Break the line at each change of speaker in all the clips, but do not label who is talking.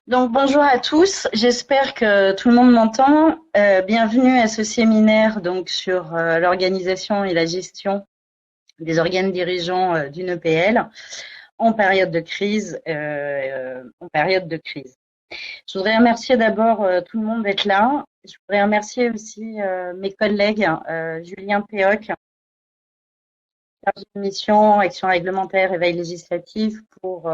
Donc bonjour à tous, j'espère que tout le monde m'entend. Bienvenue à ce séminaire donc sur l'organisation et la gestion des organes dirigeants d'une EPL en période de crise. Je voudrais remercier d'abord tout le monde d'être là. Je voudrais remercier aussi mes collègues Julien Péoc, chargé de mission, action réglementaire, éveil législatif pour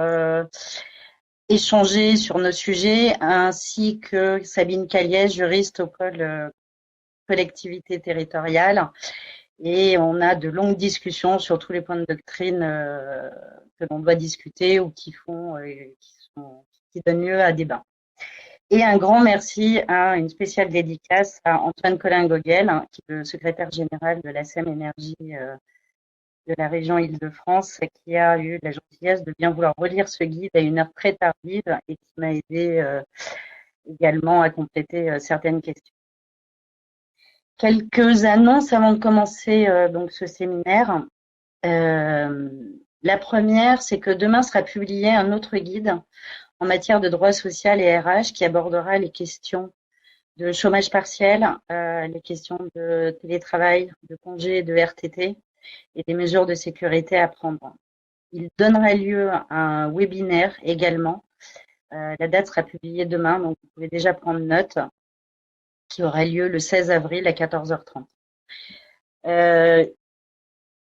échanger sur nos sujets, ainsi que Sabine Caliès, juriste au pôle collectivité territoriale. Et on a de longues discussions sur tous les points de doctrine que l'on doit discuter ou qui donnent lieu à débat. Et un grand merci à une spéciale dédicace à Antoine Collin-Gogel, qui est le secrétaire général de la SEM Énergie de la région Île-de-France, qui a eu la gentillesse de bien vouloir relire ce guide à une heure très tardive et qui m'a aidé également à compléter certaines questions. Quelques annonces avant de commencer donc ce séminaire. La première, c'est que demain sera publié un autre guide en matière de droit social et RH qui abordera les questions de chômage partiel, les questions de télétravail, de congé, de RTT et des mesures de sécurité à prendre. Il donnera lieu à un webinaire également. La date sera publiée demain, donc vous pouvez déjà prendre note, qui aura lieu le 16 avril à 14h30.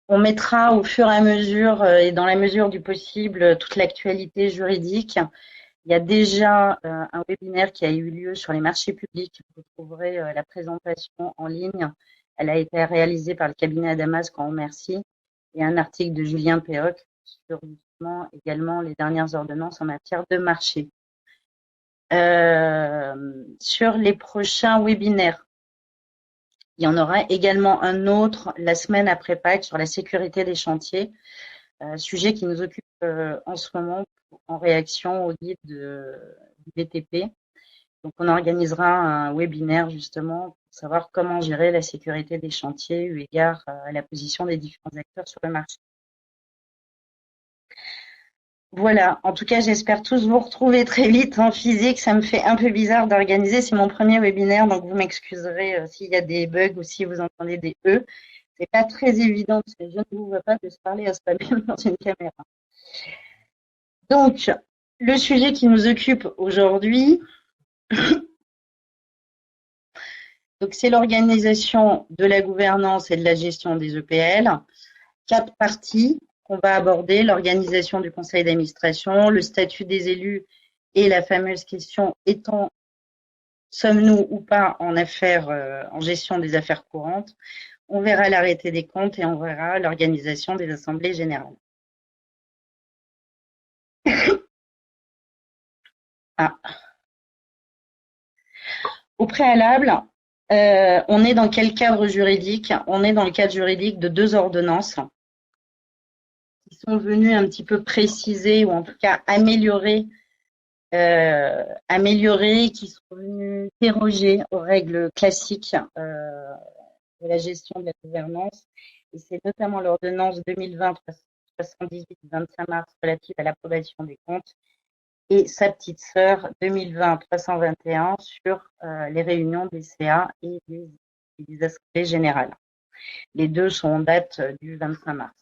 On mettra au fur et à mesure et dans la mesure du possible toute l'actualité juridique. Il y a déjà un webinaire qui a eu lieu sur les marchés publics. Vous trouverez la présentation en ligne. Elle a été réalisée par le cabinet Adamas, qu'on remercie, et un article de Julien Péoc sur justement également les dernières ordonnances en matière de marché. Sur les prochains webinaires, il y en aura également un autre la semaine après Pâques sur la sécurité des chantiers, sujet qui nous occupe en ce moment en réaction au guide du BTP. Donc, on organisera un webinaire justement pour savoir comment gérer la sécurité des chantiers eu égard à la position des différents acteurs sur le marché. Voilà, en tout cas, j'espère tous vous retrouver très vite en physique. Ça me fait un peu bizarre d'organiser. C'est mon premier webinaire, donc vous m'excuserez s'il y a des bugs ou si vous entendez des E. C'est pas très évident parce que je ne vous vois pas de se parler à soi-même dans une caméra. Donc, le sujet qui nous occupe aujourd'hui, donc c'est l'organisation de la gouvernance et de la gestion des EPL. 4 parties qu'on va aborder, l'organisation du conseil d'administration, le statut des élus et la fameuse question étant sommes-nous ou pas en affaires, en gestion des affaires courantes. On verra l'arrêté des comptes et on verra l'organisation des assemblées générales. Ah. Au préalable, on est dans quel cadre juridique? On est dans le cadre juridique de 2 ordonnances qui sont venues un petit peu préciser ou en tout cas améliorer, qui sont venues déroger aux règles classiques de la gestion de la gouvernance. Et c'est notamment l'ordonnance 2020-78 du 25 mars relative à l'approbation des comptes et sa petite sœur 2020-321 sur les réunions des CA et des assemblées générales. Les deux sont en date du 25 mars.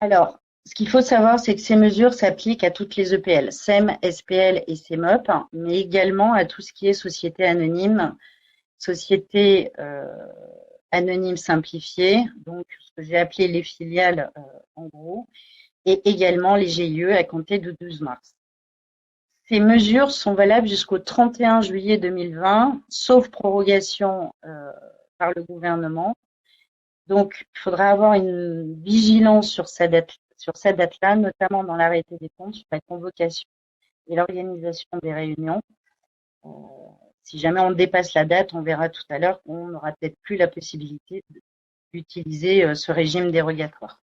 Alors, ce qu'il faut savoir, c'est que ces mesures s'appliquent à toutes les EPL, SEM, SPL et CEMOP, mais également à tout ce qui est société anonyme, société anonyme simplifiée, donc ce que j'ai appelé les filiales en gros, et également les GIE à compter du 12 mars. Ces mesures sont valables jusqu'au 31 juillet 2020, sauf prorogation par le gouvernement. Donc, il faudra avoir une vigilance sur cette date-là, notamment dans l'arrêté des comptes, sur la convocation et l'organisation des réunions. Si jamais on dépasse la date, on verra tout à l'heure qu'on n'aura peut-être plus la possibilité d'utiliser ce régime dérogatoire.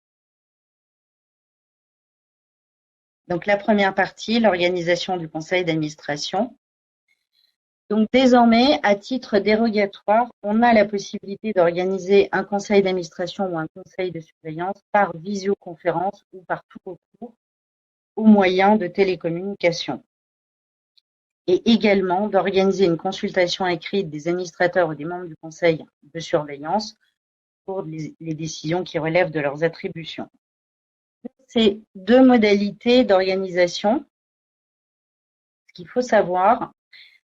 Donc, la première partie, l'organisation du conseil d'administration. Donc désormais, à titre dérogatoire, on a la possibilité d'organiser un conseil d'administration ou un conseil de surveillance par visioconférence ou par tout recours aux moyens de télécommunication et également d'organiser une consultation écrite des administrateurs ou des membres du conseil de surveillance pour les décisions qui relèvent de leurs attributions. Ces deux modalités d'organisation, ce qu'il faut savoir,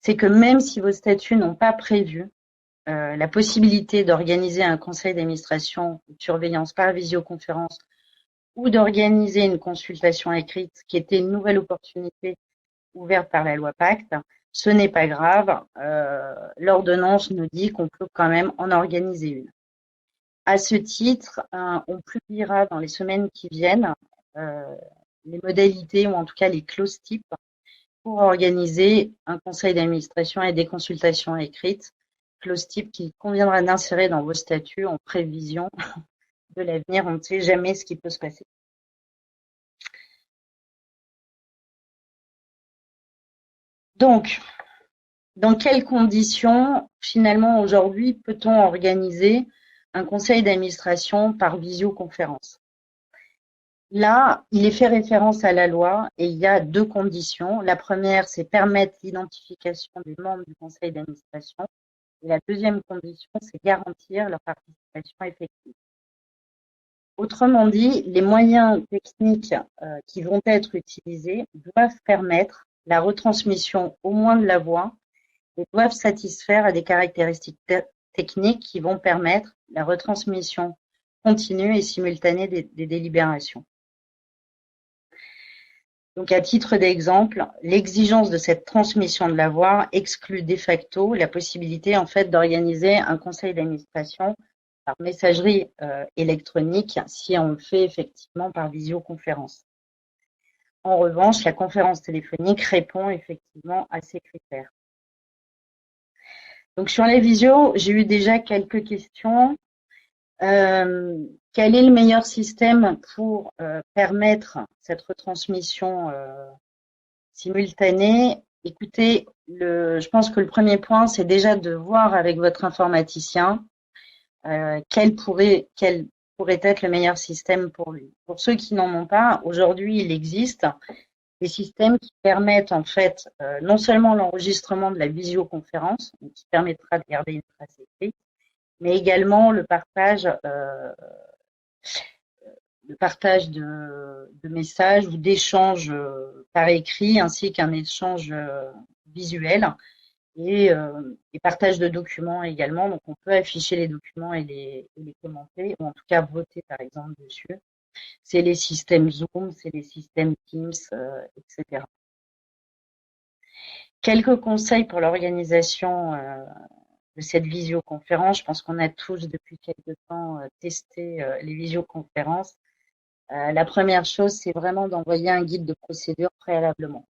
c'est que même si vos statuts n'ont pas prévu la possibilité d'organiser un conseil d'administration ou de surveillance par visioconférence ou d'organiser une consultation écrite qui était une nouvelle opportunité ouverte par la loi Pacte, ce n'est pas grave. L'ordonnance nous dit qu'on peut quand même en organiser une. À ce titre, on publiera dans les semaines qui viennent les modalités ou en tout cas les clauses types pour organiser un conseil d'administration et des consultations écrites, clauses types qu'il conviendra d'insérer dans vos statuts en prévision de l'avenir. On ne sait jamais ce qui peut se passer. Donc, dans quelles conditions, finalement, aujourd'hui, peut-on organiser un conseil d'administration par visioconférence? Là, il est fait référence à la loi et il y a deux conditions. La première, c'est permettre l'identification des membres du conseil d'administration. Et la deuxième condition, c'est garantir leur participation effective. Autrement dit, les moyens techniques qui vont être utilisés doivent permettre la retransmission au moins de la voix et doivent satisfaire à des caractéristiques techniques qui vont permettre la retransmission continue et simultanée des délibérations. Donc, à titre d'exemple, l'exigence de cette transmission de la voix exclut de facto la possibilité en fait d'organiser un conseil d'administration par messagerie électronique si on le fait effectivement par visioconférence. En revanche, la conférence téléphonique répond effectivement à ces critères. Donc sur les visios, j'ai eu déjà quelques questions. Quel est le meilleur système pour permettre cette retransmission simultanée? Écoutez, je pense que le premier point, c'est déjà de voir avec votre informaticien quel pourrait être le meilleur système pour lui. Pour ceux qui n'en ont pas, aujourd'hui, il existe des systèmes qui permettent en fait non seulement l'enregistrement de la visioconférence, qui permettra de garder une trace écrite, mais également le partage de messages ou d'échanges par écrit, ainsi qu'un échange visuel et partage de documents également. Donc, on peut afficher les documents et les commenter, ou en tout cas voter, par exemple, dessus. C'est les systèmes Zoom, c'est les systèmes Teams, etc. Quelques conseils pour l'organisation de cette visioconférence. Je pense qu'on a tous, depuis quelques temps, testé les visioconférences. La première chose, c'est vraiment d'envoyer un guide de procédure préalablement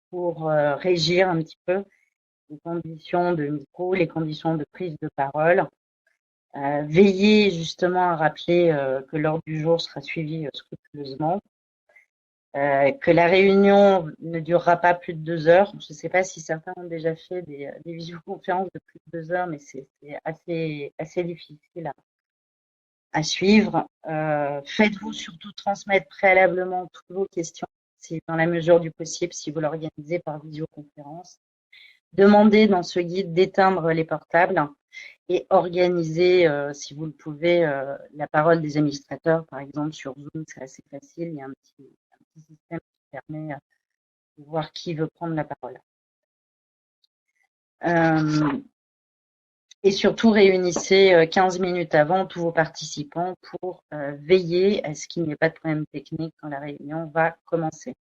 pour régir un petit peu les conditions de micro, les conditions de prise de parole. Veiller justement à rappeler que l'ordre du jour sera suivi scrupuleusement, que la réunion ne durera pas plus de 2 heures. Je ne sais pas si certains ont déjà fait des visioconférences de plus de 2 heures, mais c'est assez difficile à suivre. Faites-vous surtout transmettre préalablement toutes vos questions, si dans la mesure du possible, si vous l'organisez par visioconférence. Demandez dans ce guide d'éteindre les portables et organisez, si vous le pouvez, la parole des administrateurs. Par exemple, sur Zoom, c'est assez facile. Il y a un petit système qui permet de voir qui veut prendre la parole. Et surtout, réunissez 15 minutes avant tous vos participants pour veiller à ce qu'il n'y ait pas de problème technique quand la réunion va commencer.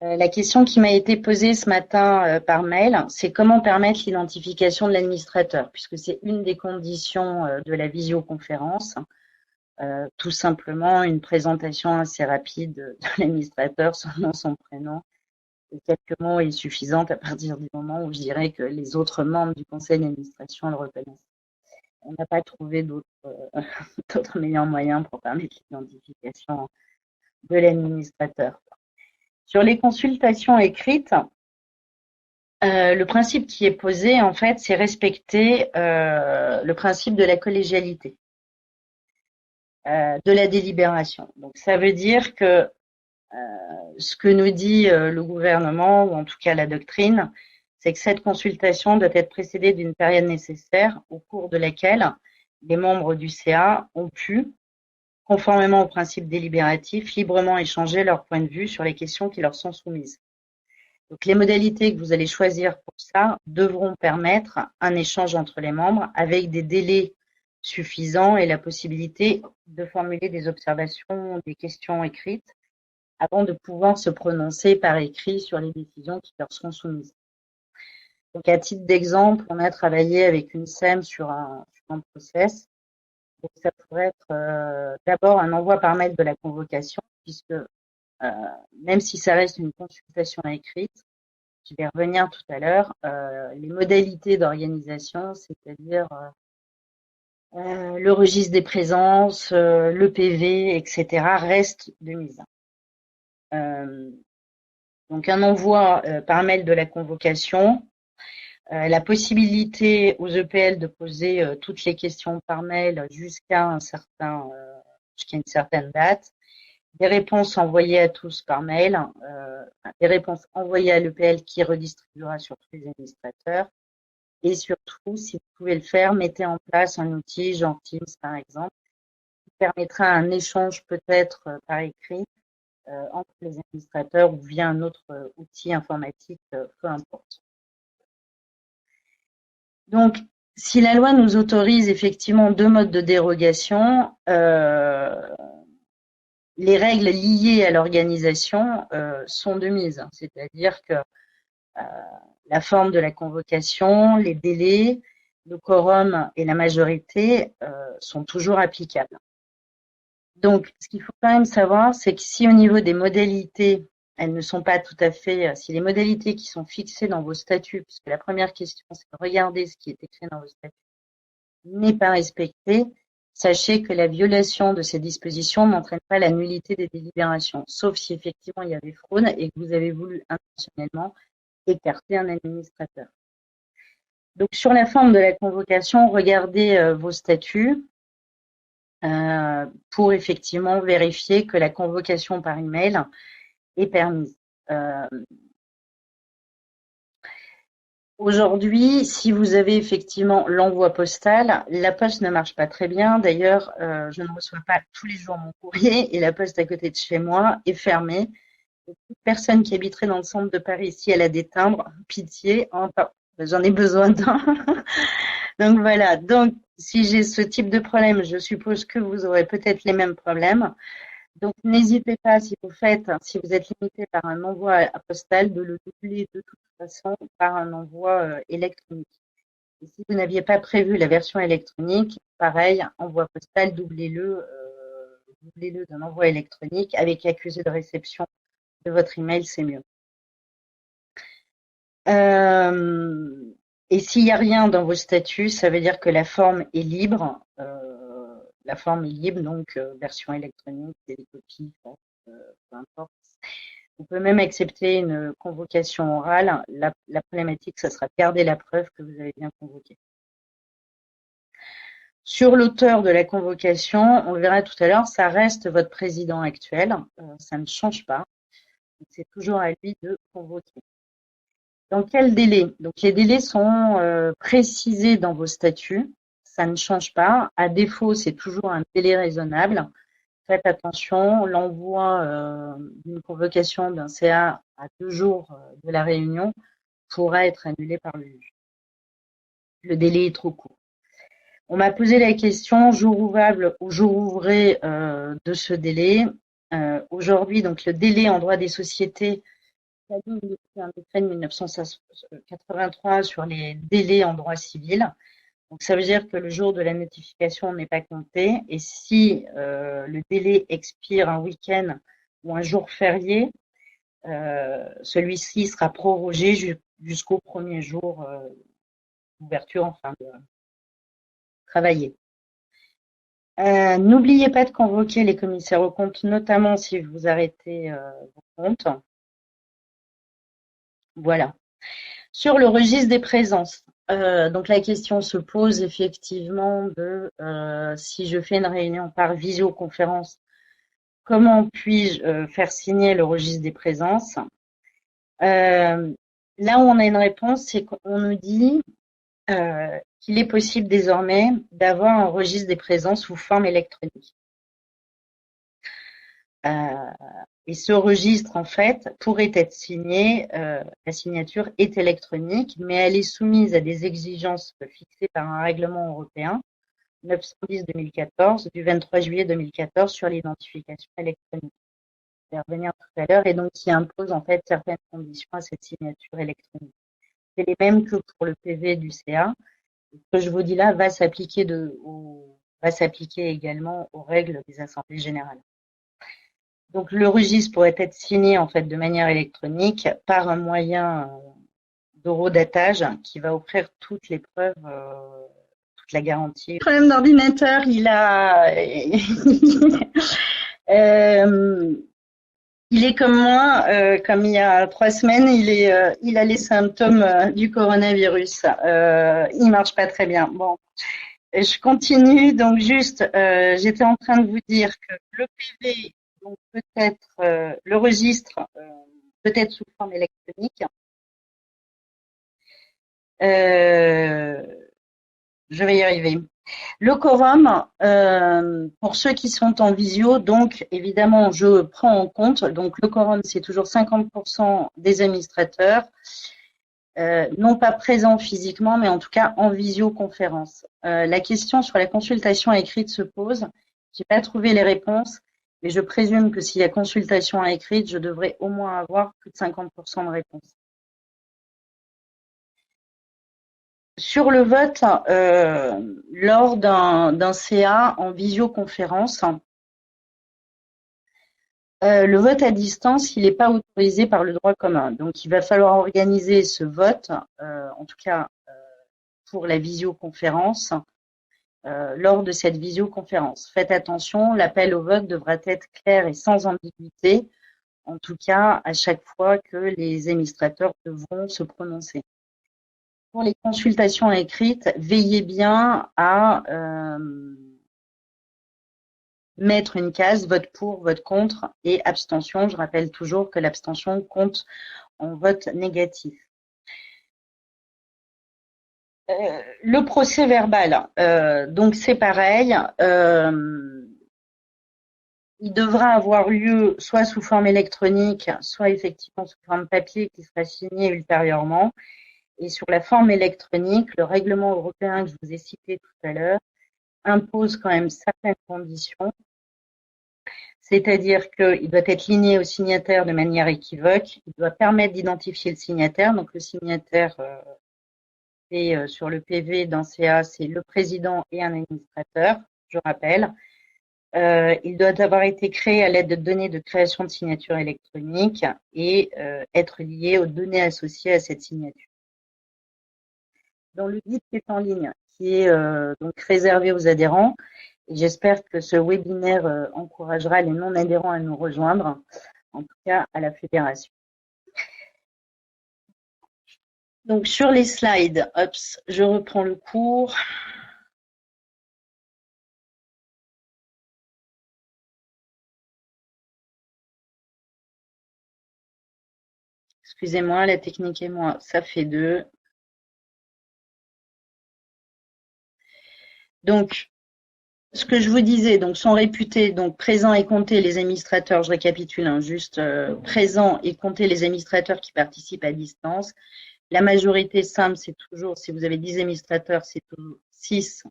La question qui m'a été posée ce matin par mail, c'est comment permettre l'identification de l'administrateur, puisque c'est une des conditions de la visioconférence. Tout simplement une présentation assez rapide de l'administrateur, son nom, son prénom, et quelques mots est suffisante à partir du moment où je dirais que les autres membres du conseil d'administration le reconnaissent. On n'a pas trouvé d'autres meilleurs moyens pour permettre l'identification de l'administrateur. Sur les consultations écrites, le principe qui est posé, en fait, c'est respecter le principe de la collégialité. de la délibération. Donc ça veut dire que ce que nous dit le gouvernement, ou en tout cas la doctrine, c'est que cette consultation doit être précédée d'une période nécessaire au cours de laquelle les membres du CA ont pu, conformément aux principes délibératifs, librement échanger leur point de vue sur les questions qui leur sont soumises. Donc les modalités que vous allez choisir pour ça devront permettre un échange entre les membres avec des délais suffisants et la possibilité de formuler des observations, des questions écrites avant de pouvoir se prononcer par écrit sur les décisions qui leur seront soumises. Donc à titre d'exemple, on a travaillé avec une SEM sur un process. Donc, ça pourrait être d'abord un envoi par mail de la convocation, puisque même si ça reste une consultation écrite, je vais revenir tout à l'heure, les modalités d'organisation, c'est-à-dire le registre des présences, le PV, etc., restent de mise. Donc un envoi par mail de la convocation, la possibilité aux EPL de poser toutes les questions par mail jusqu'à une certaine date, des réponses envoyées à tous par mail, des réponses envoyées à l'EPL qui redistribuera sur tous les administrateurs. Et surtout, si vous pouvez le faire, mettez en place un outil, genre Teams par exemple, qui permettra un échange peut-être par écrit entre les administrateurs ou via un autre outil informatique, peu importe. Donc, si la loi nous autorise effectivement 2 modes de dérogation, les règles liées à l'organisation sont de mise, c'est-à-dire que la forme de la convocation, les délais, le quorum et la majorité sont toujours applicables. Donc, ce qu'il faut quand même savoir, c'est que si au niveau des modalités, elles ne sont pas tout à fait, si les modalités qui sont fixées dans vos statuts, puisque la première question, c'est de regarder ce qui est écrit dans vos statuts, n'est pas respectée, sachez que la violation de ces dispositions n'entraîne pas la nullité des délibérations, sauf si effectivement il y avait fraude et que vous avez voulu intentionnellement écarter un administrateur. Donc, sur la forme de la convocation, regardez vos statuts pour effectivement vérifier que la convocation par email est permise. Aujourd'hui, si vous avez effectivement l'envoi postal, la poste ne marche pas très bien. D'ailleurs, je ne reçois pas tous les jours mon courrier et la poste à côté de chez moi est fermée. Toute personne qui habiterait dans le centre de Paris, si elle a des timbres, pitié, j'en ai besoin d'un. Donc voilà, donc si j'ai ce type de problème, je suppose que vous aurez peut-être les mêmes problèmes. Donc n'hésitez pas, si vous êtes limité par un envoi postal, de le doubler de toute façon par un envoi électronique. Et si vous n'aviez pas prévu la version électronique, pareil, envoi postal, doublez-le d'un envoi électronique avec accusé de réception de votre email, c'est mieux. Et s'il n'y a rien dans vos statuts, ça veut dire que la forme est libre. La forme est libre, donc version électronique, télécopie, peu importe. On peut même accepter une convocation orale. La problématique, ça sera de garder la preuve que vous avez bien convoqué. Sur l'auteur de la convocation, on le verra tout à l'heure, ça reste votre président actuel. Ça ne change pas. C'est toujours à lui de convoquer. Dans quel délai? Donc les délais sont précisés dans vos statuts, ça ne change pas. À défaut, c'est toujours un délai raisonnable. Faites attention, l'envoi d'une convocation d'un CA à 2 jours de la réunion pourra être annulé par le juge. Le délai est trop court. On m'a posé la question jour ouvrable ou jour ouvré de ce délai. Aujourd'hui, donc le délai en droit des sociétés, un décret de 1983 sur les délais en droit civil. Donc ça veut dire que le jour de la notification n'est pas compté et si le délai expire un week-end ou un jour férié, celui-ci sera prorogé jusqu'au premier jour d'ouverture, enfin de travailler. N'oubliez pas de convoquer les commissaires aux comptes, notamment si vous arrêtez vos comptes. Voilà. Sur le registre des présences, Donc la question se pose effectivement de si je fais une réunion par visioconférence, comment puis-je faire signer le registre des présences? Là où on a une réponse, c'est qu'on nous dit qu'il est possible désormais d'avoir un registre des présences sous forme électronique. Et ce registre, en fait, pourrait être signé, la signature est électronique, mais elle est soumise à des exigences fixées par un règlement européen 910/2014 du 23 juillet 2014 sur l'identification électronique. Je vais revenir tout à l'heure et donc qui impose en fait certaines conditions à cette signature électronique. C'est les mêmes que pour le PV du CA. Ce que je vous dis là va s'appliquer également aux règles des assemblées générales. Donc le registre pourrait être signé en fait de manière électronique par un moyen d'horodatage qui va offrir toutes les preuves, toute la garantie. Le problème d'ordinateur, il est comme moi, comme il y a 3 semaines, il a les symptômes du coronavirus. Il marche pas très bien. Bon, je continue. Donc juste, j'étais en train de vous dire que le PV, donc peut-être le registre, peut-être sous forme électronique. Je vais y arriver. Le quorum, pour ceux qui sont en visio, donc évidemment, je prends en compte, donc le quorum, c'est toujours 50% des administrateurs, non pas présents physiquement, mais en tout cas en visioconférence. La question sur la consultation écrite se pose. J'ai pas trouvé les réponses, mais je présume que s'il y a consultation écrite, je devrais au moins avoir plus de 50% de réponses. Sur le vote, lors d'un CA en visioconférence, le vote à distance, il n'est pas autorisé par le droit commun. Donc, il va falloir organiser ce vote, en tout cas pour la visioconférence, lors de cette visioconférence. Faites attention, l'appel au vote devra être clair et sans ambiguïté, en tout cas à chaque fois que les administrateurs devront se prononcer. Pour les consultations écrites, veillez bien à mettre une case vote pour, vote contre et abstention. Je rappelle toujours que l'abstention compte en vote négatif. Le procès verbal, donc c'est pareil. Il devra avoir lieu soit sous forme électronique, soit effectivement sous forme papier qui sera signé ultérieurement. Et sur la forme électronique, le règlement européen que je vous ai cité tout à l'heure impose quand même certaines conditions, c'est-à-dire qu'il doit être ligné au signataire de manière équivoque, il doit permettre d'identifier le signataire, donc le signataire sur le PV d'un CA, c'est le président et un administrateur, je rappelle. Il doit avoir été créé à l'aide de données de création de signature électronique et être lié aux données associées à cette signature. Dans le guide qui est en ligne, qui est donc réservé aux adhérents, et j'espère que ce webinaire encouragera les non-adhérents à nous rejoindre, en tout cas à la fédération. Donc sur les slides, je reprends le cours. Excusez-moi, la technique et moi, ça fait 2. Donc, ce que je vous disais, donc sont réputés donc présents et comptés les administrateurs, je récapitule, hein, juste présents et comptés les administrateurs qui participent à distance. La majorité simple, c'est toujours, si vous avez 10 administrateurs, c'est toujours 6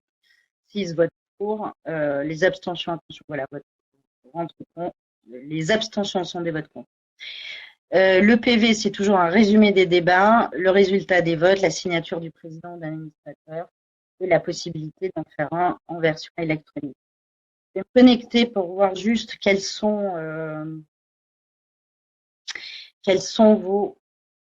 votes pour. Les abstentions, attention, voilà, vote rentre compte. Les abstentions sont des votes contre. Le PV, c'est toujours un résumé des débats, le résultat des votes, la signature du président ou d'un administrateur et la possibilité d'en faire un en version électronique. Je vais me connecter pour voir juste quelles sont vos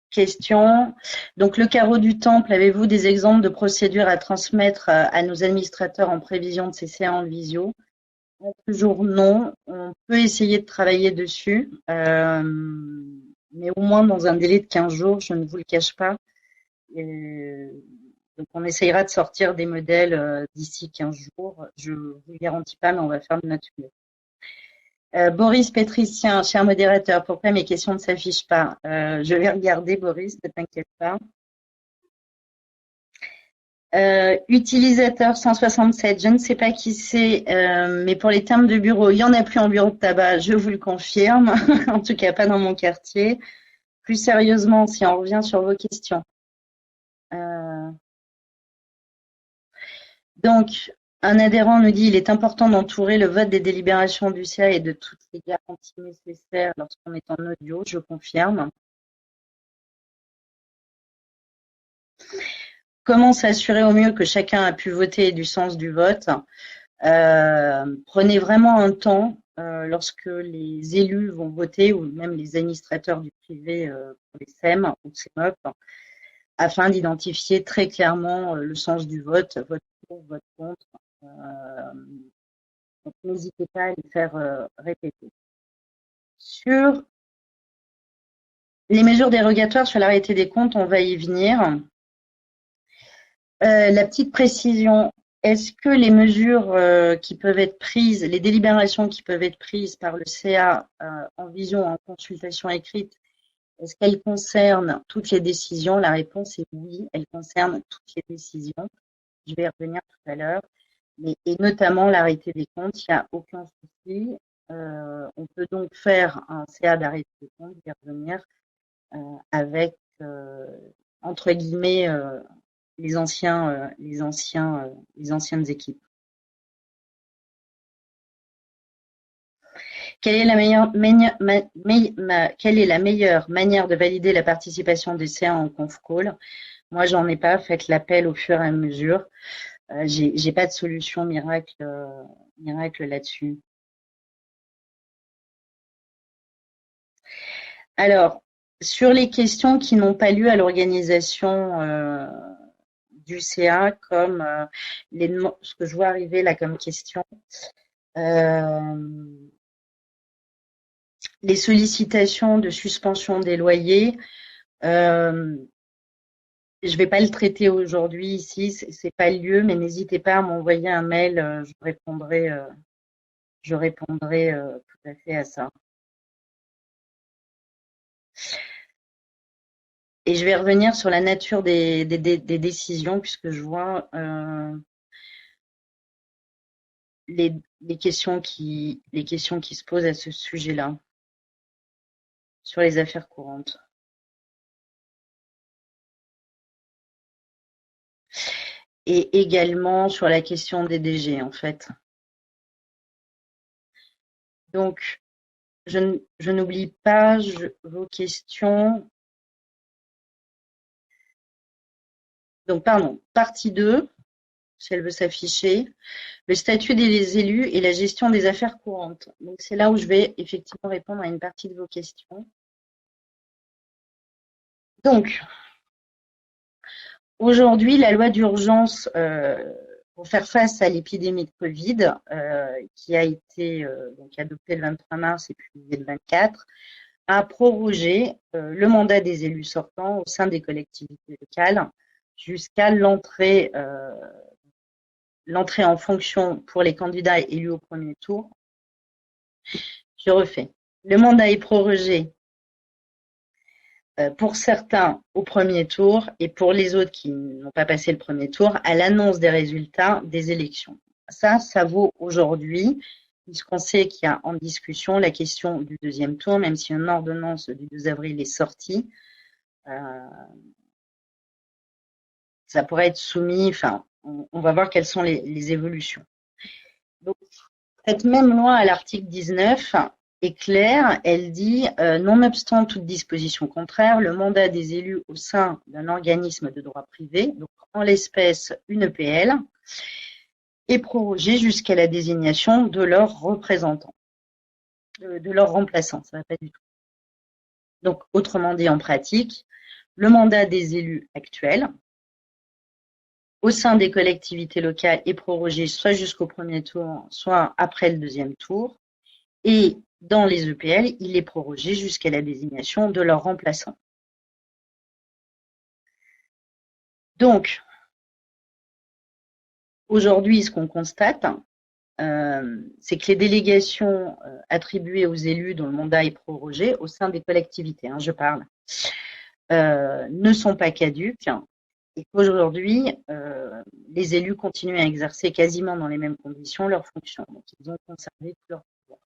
questions. Donc, le carreau du temple, avez-vous des exemples de procédures à transmettre à nos administrateurs en prévision de ces CA en visio? Toujours non. On peut essayer de travailler dessus, mais au moins dans un délai de 15 jours, je ne vous le cache pas. Donc, on essayera de sortir des modèles d'ici 15 jours. Je ne vous le garantis pas, mais on va faire de notre mieux. Boris Pétricien, cher modérateur, pourquoi mes questions ne s'affichent pas? Je vais regarder, Boris, ne t'inquiète pas. Utilisateur 167, je ne sais pas qui c'est, mais pour les termes de bureau, il n'y en a plus en bureau de tabac, je vous le confirme, en tout cas pas dans mon quartier. Plus sérieusement, si on revient sur vos questions. Donc, un adhérent nous dit il est important d'entourer le vote des délibérations du CA et de toutes les garanties nécessaires lorsqu'on est en audio, je confirme. Comment s'assurer au mieux que chacun a pu voter et du sens du vote? Prenez vraiment un temps lorsque les élus vont voter ou même les administrateurs du privé pour les SEM ou CEMOP afin d'identifier très clairement le sens du vote, vote pour, vote contre. Donc n'hésitez pas à les faire répéter. Sur les mesures dérogatoires sur l'arrêté des comptes, on va y venir. La petite précision, est-ce que les mesures qui peuvent être prises, les délibérations qui peuvent être prises par le CA en vision, en consultation écrite, est-ce qu'elles concernent toutes les décisions? La réponse est oui, elles concernent toutes les décisions. Je vais y revenir tout à l'heure. Et notamment l'arrêté des comptes, il n'y a aucun souci. On peut donc faire un CA d'arrêté des comptes, y revenir, avec, entre guillemets, les anciennes équipes. Quelle est la meilleure manière de valider la participation des CA en conf call? Moi, j'en ai pas. Faites l'appel au fur et à mesure. J'ai pas de solution miracle là-dessus. Alors, sur les questions qui n'ont pas lieu à l'organisation du CA, comme ce que je vois arriver là comme question, les sollicitations de suspension des loyers, je ne vais pas le traiter aujourd'hui ici, c'est pas le lieu, mais n'hésitez pas à m'envoyer un mail, je répondrai tout à fait à ça. Et je vais revenir sur la nature des décisions, puisque je vois les questions qui se posent à ce sujet-là, sur les affaires courantes. Et également sur la question des DG, en fait. Donc, je n'oublie pas vos questions. Donc, pardon, partie 2, si elle veut s'afficher, le statut des élus et la gestion des affaires courantes. Donc, c'est là où je vais effectivement répondre à une partie de vos questions. Donc, aujourd'hui, la loi d'urgence pour faire face à l'épidémie de Covid, qui a été donc adoptée le 23 mars et publiée le 24, a prorogé le mandat des élus sortants au sein des collectivités locales jusqu'à l'entrée en fonction pour les candidats élus au premier tour. Je refais. Le mandat est prorogé pour certains au premier tour et pour les autres qui n'ont pas passé le premier tour à l'annonce des résultats des élections. Ça vaut aujourd'hui, puisqu'on sait qu'il y a en discussion la question du deuxième tour, même si une ordonnance du 2 avril est sortie. Ça pourrait être soumis, enfin, on va voir quelles sont les évolutions. Donc, cette même loi à l'article 19 est claire, elle dit nonobstant toute disposition contraire, le mandat des élus au sein d'un organisme de droit privé, donc en l'espèce une EPL, est prorogé jusqu'à la désignation de leurs représentants, de leurs remplaçants, ça ne va pas du tout. Donc, autrement dit, en pratique, le mandat des élus actuels au sein des collectivités locales est prorogé soit jusqu'au premier tour, soit après le deuxième tour. Et dans les EPL, il est prorogé jusqu'à la désignation de leurs remplaçants. Donc, Aujourd'hui, ce qu'on constate, c'est que les délégations attribuées aux élus dont le mandat est prorogé au sein des collectivités, je parle, ne sont pas caduques et qu'aujourd'hui, les élus continuent à exercer quasiment dans les mêmes conditions leurs fonctions. Donc, ils ont conservé tout leur pouvoir.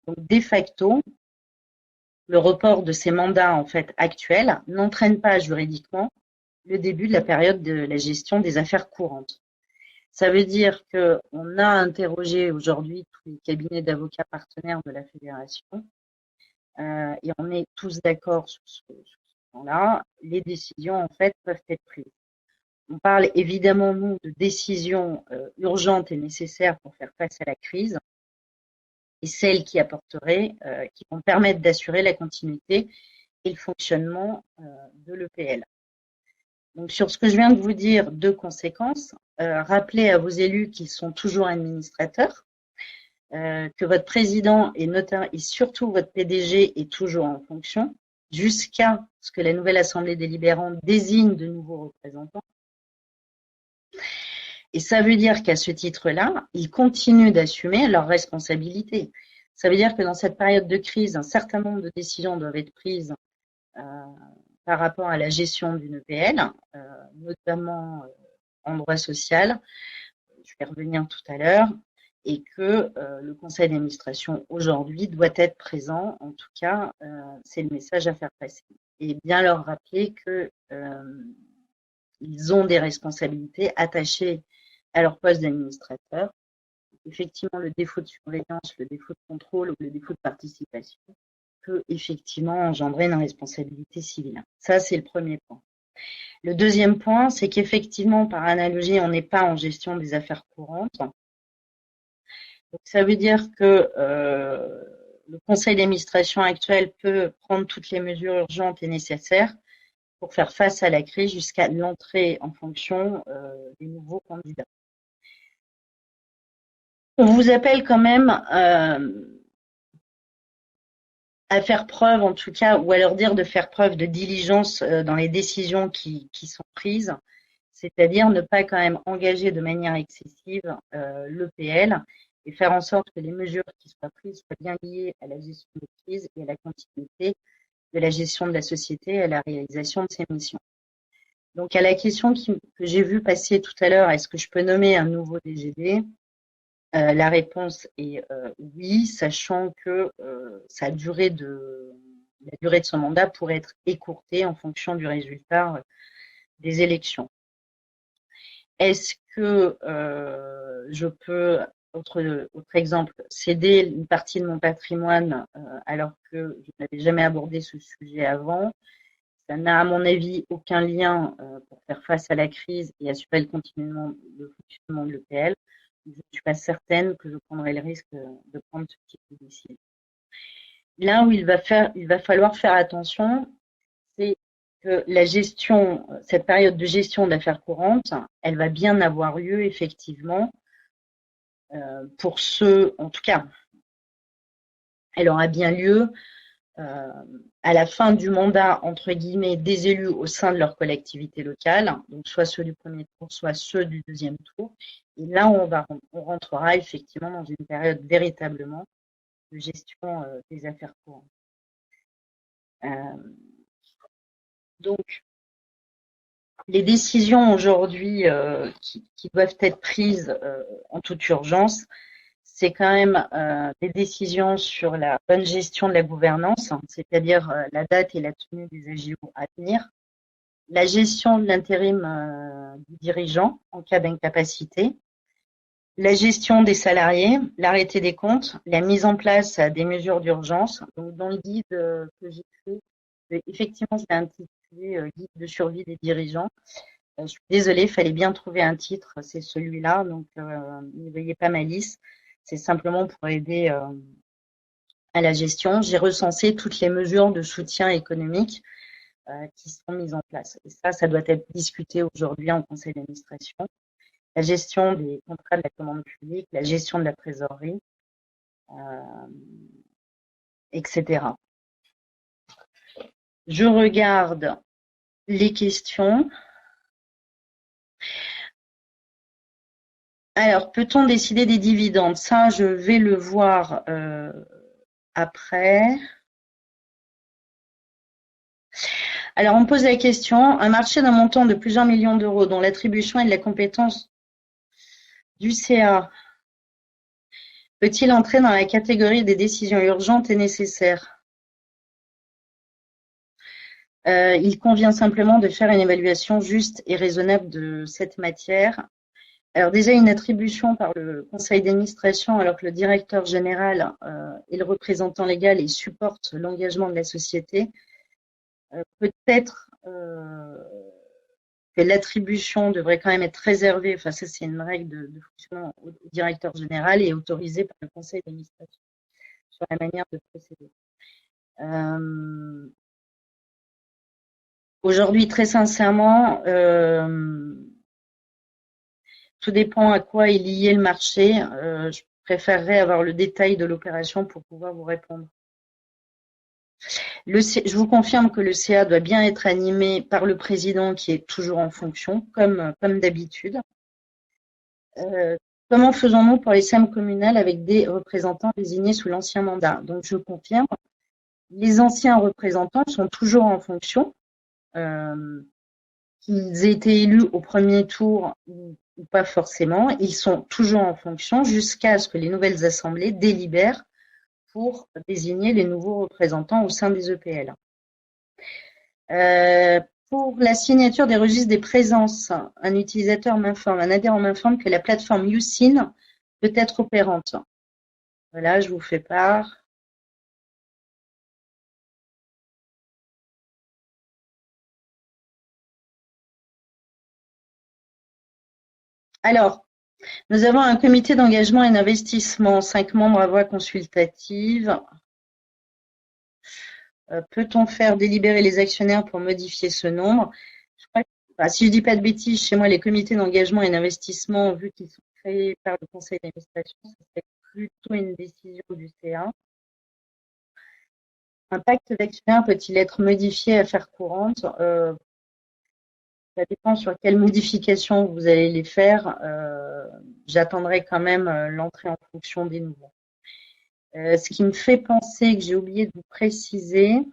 Donc, de facto, le report de ces mandats en fait actuels n'entraîne pas juridiquement le début de la période de la gestion des affaires courantes. Ça veut dire qu'on a interrogé aujourd'hui tous les cabinets d'avocats partenaires de la fédération et on est tous d'accord sur ce point-là. Les décisions en fait peuvent être prises. On parle évidemment, nous, de décisions urgentes et nécessaires pour faire face à la crise et celles qui apporteraient, qui vont permettre d'assurer la continuité et le fonctionnement de l'EPL. Donc, sur ce que je viens de vous dire, deux conséquences. Rappelez à vos élus qu'ils sont toujours administrateurs, que votre président et surtout votre PDG est toujours en fonction, jusqu'à ce que la nouvelle Assemblée délibérante désigne de nouveaux représentants. Et ça veut dire qu'à ce titre-là, ils continuent d'assumer leurs responsabilités. Ça veut dire que dans cette période de crise, un certain nombre de décisions doivent être prises par rapport à la gestion d'une EPL, notamment en droit social, je vais revenir tout à l'heure, et que le conseil d'administration aujourd'hui doit être présent. En tout cas, c'est le message à faire passer. Et bien leur rappeler qu'ils ont des responsabilités attachées à leur poste d'administrateur. Effectivement, le défaut de surveillance, le défaut de contrôle ou le défaut de participation peut effectivement engendrer une responsabilité civile. Ça, c'est le premier point. Le deuxième point, c'est qu'effectivement, par analogie, on n'est pas en gestion des affaires courantes. Donc, ça veut dire que le conseil d'administration actuel peut prendre toutes les mesures urgentes et nécessaires pour faire face à la crise jusqu'à l'entrée en fonction des nouveaux candidats. On vous appelle quand même à faire preuve, en tout cas, ou à leur dire de faire preuve de diligence dans les décisions qui sont prises, c'est-à-dire ne pas quand même engager de manière excessive l'EPL et faire en sorte que les mesures qui soient prises soient bien liées à la gestion de crise et à la continuité de la gestion de la société et à la réalisation de ses missions. Donc, à la question que j'ai vue passer tout à l'heure, est-ce que je peux nommer un nouveau DGD ? La réponse est oui, sachant que la durée de son mandat pourrait être écourtée en fonction du résultat des élections. Est-ce que je peux, autre exemple, céder une partie de mon patrimoine alors que je n'avais jamais abordé ce sujet avant? Ça n'a, à mon avis, aucun lien pour faire face à la crise et assurer le fonctionnement de l'EPL. Je ne suis pas certaine que je prendrai le risque de prendre ce type de décision. Là où il va falloir faire attention, c'est que cette période de gestion d'affaires courantes, elle va bien avoir lieu effectivement pour ceux, en tout cas, elle aura bien lieu à la fin du mandat, entre guillemets, des élus au sein de leur collectivité locale, donc soit ceux du premier tour, soit ceux du deuxième tour. Et là, on rentrera effectivement dans une période véritablement de gestion des affaires courantes. Donc, les décisions aujourd'hui qui doivent être prises en toute urgence, c'est quand même des décisions sur la bonne gestion de la gouvernance, c'est-à-dire la date et la tenue des AGO à venir, la gestion de l'intérim du dirigeant en cas d'incapacité, la gestion des salariés, l'arrêté des comptes, la mise en place des mesures d'urgence. Donc, dans le guide que j'ai fait, effectivement, je l'ai intitulé Guide de survie des dirigeants. Je suis désolée, il fallait bien trouver un titre, c'est celui-là, donc ne veuillez pas malice. C'est simplement pour aider à la gestion. J'ai recensé toutes les mesures de soutien économique qui sont mises en place. Et ça doit être discuté aujourd'hui en conseil d'administration. La gestion des contrats de la commande publique, la gestion de la trésorerie, etc. Je regarde les questions. Alors, peut-on décider des dividendes? Ça, je vais le voir après. Alors, on me pose la question, un marché d'un montant de plusieurs millions d'euros dont l'attribution est de la compétence du CA peut-il entrer dans la catégorie des décisions urgentes et nécessaires? Il convient simplement de faire une évaluation juste et raisonnable de cette matière. Alors déjà, une attribution par le conseil d'administration, alors que le directeur général est le représentant légal et supporte l'engagement de la société, peut-être que l'attribution devrait quand même être réservée, enfin ça c'est une règle de fonctionnement au directeur général et autorisée par le conseil d'administration sur la manière de procéder. Aujourd'hui, très sincèrement, tout dépend à quoi est lié le marché. Je préférerais avoir le détail de l'opération pour pouvoir vous répondre. Je vous confirme que le CA doit bien être animé par le président qui est toujours en fonction, comme d'habitude. Comment faisons-nous pour les SEM communales avec des représentants désignés sous l'ancien mandat? Donc je confirme, les anciens représentants sont toujours en fonction, qu'ils aient été élus au premier tour ou pas forcément, ils sont toujours en fonction jusqu'à ce que les nouvelles assemblées délibèrent pour désigner les nouveaux représentants au sein des EPL. Pour la signature des registres des présences, un utilisateur m'informe, un adhérent m'informe que la plateforme YouSign peut être opérante. Voilà, je vous fais part. Alors, nous avons un comité d'engagement et d'investissement, 5 membres à voix consultative. Peut-on faire délibérer les actionnaires pour modifier ce nombre? Je crois que, si je ne dis pas de bêtises, chez moi, les comités d'engagement et d'investissement, vu qu'ils sont créés par le conseil d'administration, c'est plutôt une décision du CA. Un pacte d'actionnaires peut-il être modifié à affaire courante? Ça dépend sur quelles modifications vous allez les faire. J'attendrai quand même l'entrée en fonction des nouveaux. Ce qui me fait penser que j'ai oublié de vous préciser,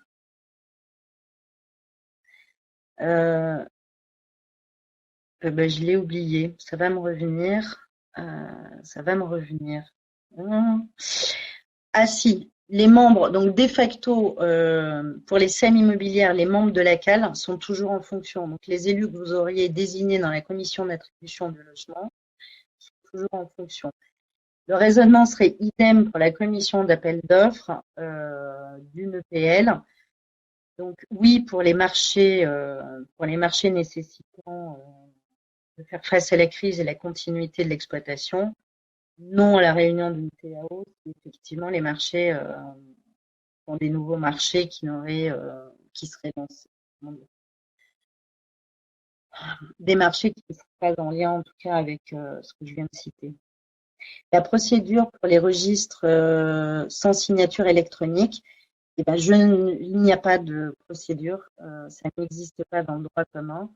ben, je l'ai oublié, ça va me revenir. Ça va me revenir. Ah si, les membres, donc de facto, pour les SEM immobilières, les membres de la CAL sont toujours en fonction. Donc les élus que vous auriez désignés dans la commission d'attribution du logement sont toujours en fonction. Le raisonnement serait idem pour la commission d'appel d'offres d'une EPL. Donc oui, pour les marchés nécessitant de faire face à la crise et la continuité de l'exploitation. Non à la réunion d'une TAO, si effectivement les marchés sont des nouveaux marchés qui seraient lancés. Des marchés qui ne sont pas en lien en tout cas avec ce que je viens de citer. La procédure pour les registres sans signature électronique, eh ben, il n'y a pas de procédure, ça n'existe pas dans le droit commun.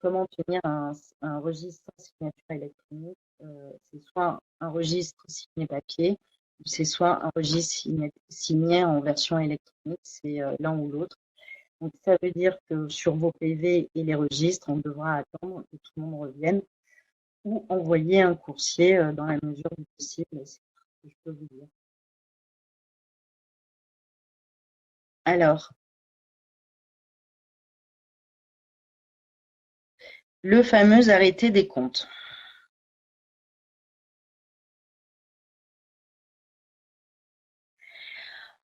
Comment tenir un registre sans signature électronique? C'est soit un registre signé papier, ou c'est soit un registre signé en version électronique, c'est l'un ou l'autre. Donc ça veut dire que sur vos PV et les registres, on devra attendre que tout le monde revienne ou envoyer un coursier dans la mesure du possible. C'est ce que je peux vous dire. Alors, le fameux arrêté des comptes.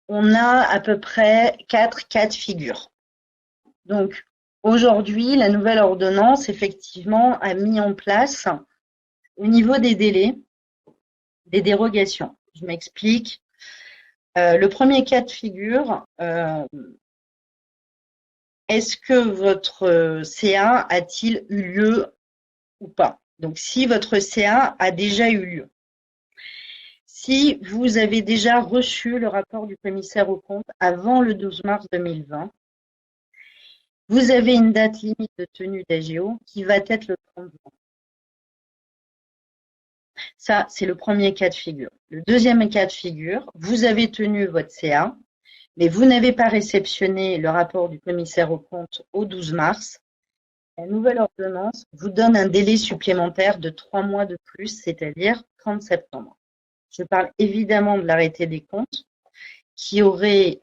On a à peu près 4 cas de figure. Donc, aujourd'hui, la nouvelle ordonnance, effectivement, a mis en place, au niveau des délais, des dérogations. Je m'explique. Le premier cas de figure, est-ce que votre CA a-t-il eu lieu ou pas? Donc, si votre CA a déjà eu lieu. Si vous avez déjà reçu le rapport du commissaire aux comptes avant le 12 mars 2020, vous avez une date limite de tenue d'AGO qui va être le 30 juin. Ça, c'est le premier cas de figure. Le deuxième cas de figure, vous avez tenu votre CA, mais vous n'avez pas réceptionné le rapport du commissaire aux comptes au 12 mars. La nouvelle ordonnance vous donne un délai supplémentaire de 3 mois de plus, c'est-à-dire 30 septembre. Je parle évidemment de l'arrêté des comptes qui aurait,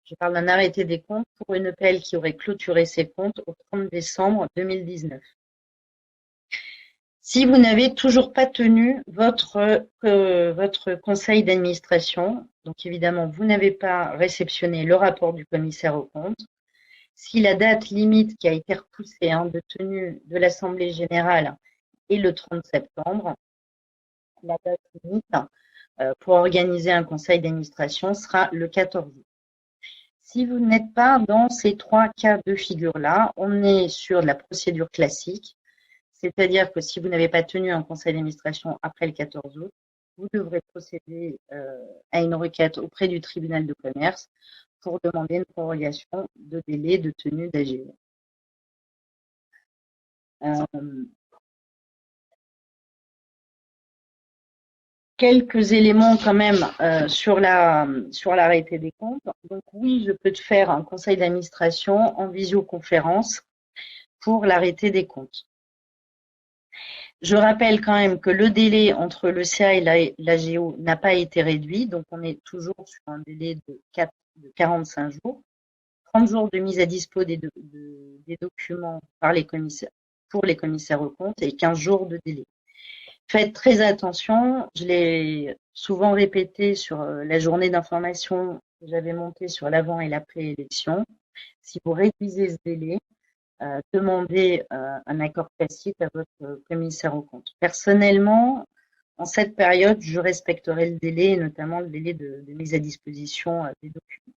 je parle d'un arrêté des comptes pour une EPL qui aurait clôturé ses comptes au 30 décembre 2019. Si vous n'avez toujours pas tenu votre conseil d'administration, donc évidemment, vous n'avez pas réceptionné le rapport du commissaire aux comptes, si la date limite qui a été repoussée de tenue de l'Assemblée générale est le 30 septembre, la date limite pour organiser un conseil d'administration sera le 14 août. Si vous n'êtes pas dans ces 3 cas de figure-là, on est sur la procédure classique, c'est-à-dire que si vous n'avez pas tenu un conseil d'administration après le 14 août, vous devrez procéder à une requête auprès du tribunal de commerce pour demander une prorogation de délai de tenue d'AGE. Quelques éléments quand même sur l'arrêté des comptes. Donc oui, je peux te faire un conseil d'administration en visioconférence pour l'arrêté des comptes. Je rappelle quand même que le délai entre le CA et l'AGO n'a pas été réduit, donc on est toujours sur un délai de 45 jours, 30 jours de mise à dispo des documents pour les commissaires aux comptes et 15 jours de délai. Faites très attention, je l'ai souvent répété sur la journée d'information que j'avais montée sur l'avant et l'après-élection. Si vous réduisez ce délai, demandez un accord tacite à votre commissaire aux comptes. Personnellement, en cette période, je respecterai le délai, notamment le délai de mise à disposition des documents.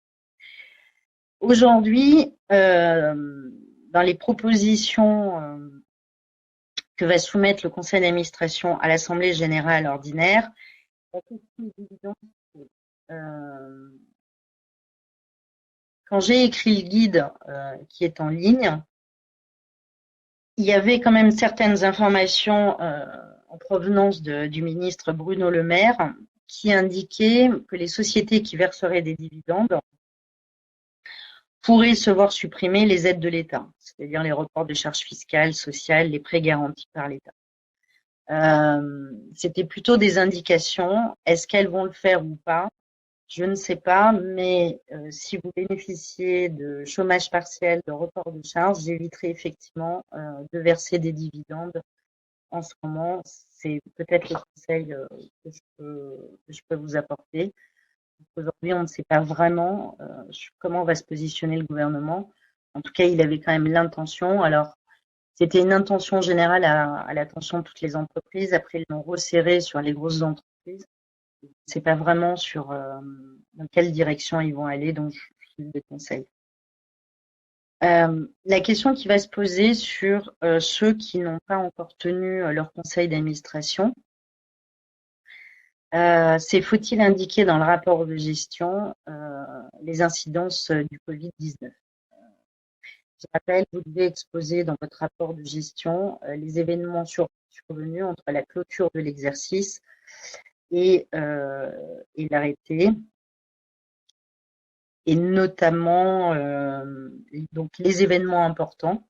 Aujourd'hui, dans les propositions que va soumettre le conseil d'administration à l'Assemblée générale ordinaire, la question est évidente. Quand j'ai écrit le guide qui est en ligne, il y avait quand même certaines informations en provenance du ministre Bruno Le Maire qui indiquaient que les sociétés qui verseraient des dividendes pourraient se voir supprimer les aides de l'État, c'est-à-dire les reports de charges fiscales, sociales, les prêts garantis par l'État. C'était plutôt des indications. Est-ce qu'elles vont le faire ou pas? Je ne sais pas, mais si vous bénéficiez de chômage partiel, de report de charges, j'éviterai effectivement de verser des dividendes en ce moment. C'est peut-être le conseil que je peux vous apporter. Aujourd'hui, on ne sait pas vraiment comment va se positionner le gouvernement. En tout cas, il avait quand même l'intention. Alors, c'était une intention générale à l'attention de toutes les entreprises. Après, ils l'ont resserré sur les grosses entreprises. Je ne sais pas vraiment sur dans quelle direction ils vont aller, donc je vous le conseille. La question qui va se poser sur ceux qui n'ont pas encore tenu leur conseil d'administration, c'est faut-il indiquer dans le rapport de gestion les incidences du Covid-19. Je rappelle, vous devez exposer dans votre rapport de gestion les événements survenus entre la clôture de l'exercice et l'arrêté, et notamment donc les événements importants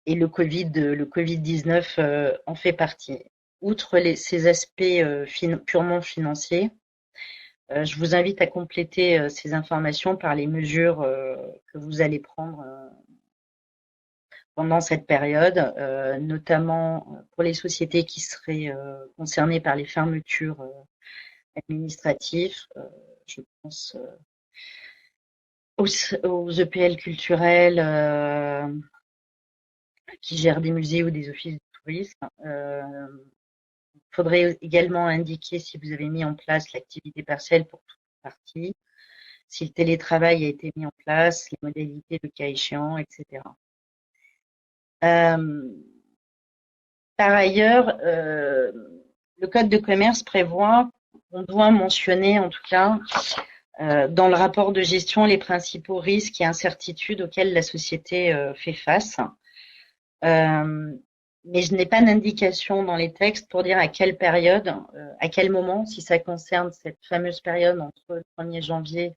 et le Covid-19 en fait partie. Outre ces aspects purement financiers, je vous invite à compléter ces informations par les mesures que vous allez prendre pendant cette période, notamment pour les sociétés qui seraient concernées par les fermetures administratives. Je pense aux EPL culturels qui gèrent des musées ou des offices de tourisme. Il faudrait également indiquer si vous avez mis en place l'activité partielle pour toute partie, si le télétravail a été mis en place, les modalités le cas échéant, etc. Par ailleurs, le Code de commerce prévoit qu'on doit mentionner, en tout cas, dans le rapport de gestion, les principaux risques et incertitudes auxquels la société fait face. mais je n'ai pas d'indication dans les textes pour dire à quelle période, à quel moment, si ça concerne cette fameuse période entre le 1er janvier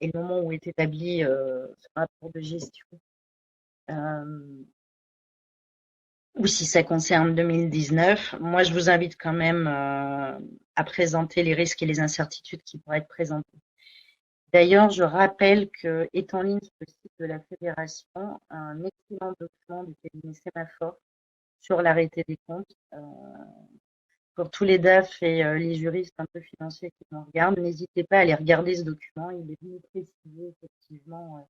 et le moment où est établi ce rapport de gestion, ou si ça concerne 2019. Moi, je vous invite quand même à présenter les risques et les incertitudes qui pourraient être présentés. D'ailleurs, je rappelle que est en ligne sur le site de la Fédération un excellent document du cabinet Sémaphore sur l'arrêté des comptes. Pour tous les DAF et les juristes un peu financiers qui nous regardent, n'hésitez pas à aller regarder ce document. Il est venu préciser effectivement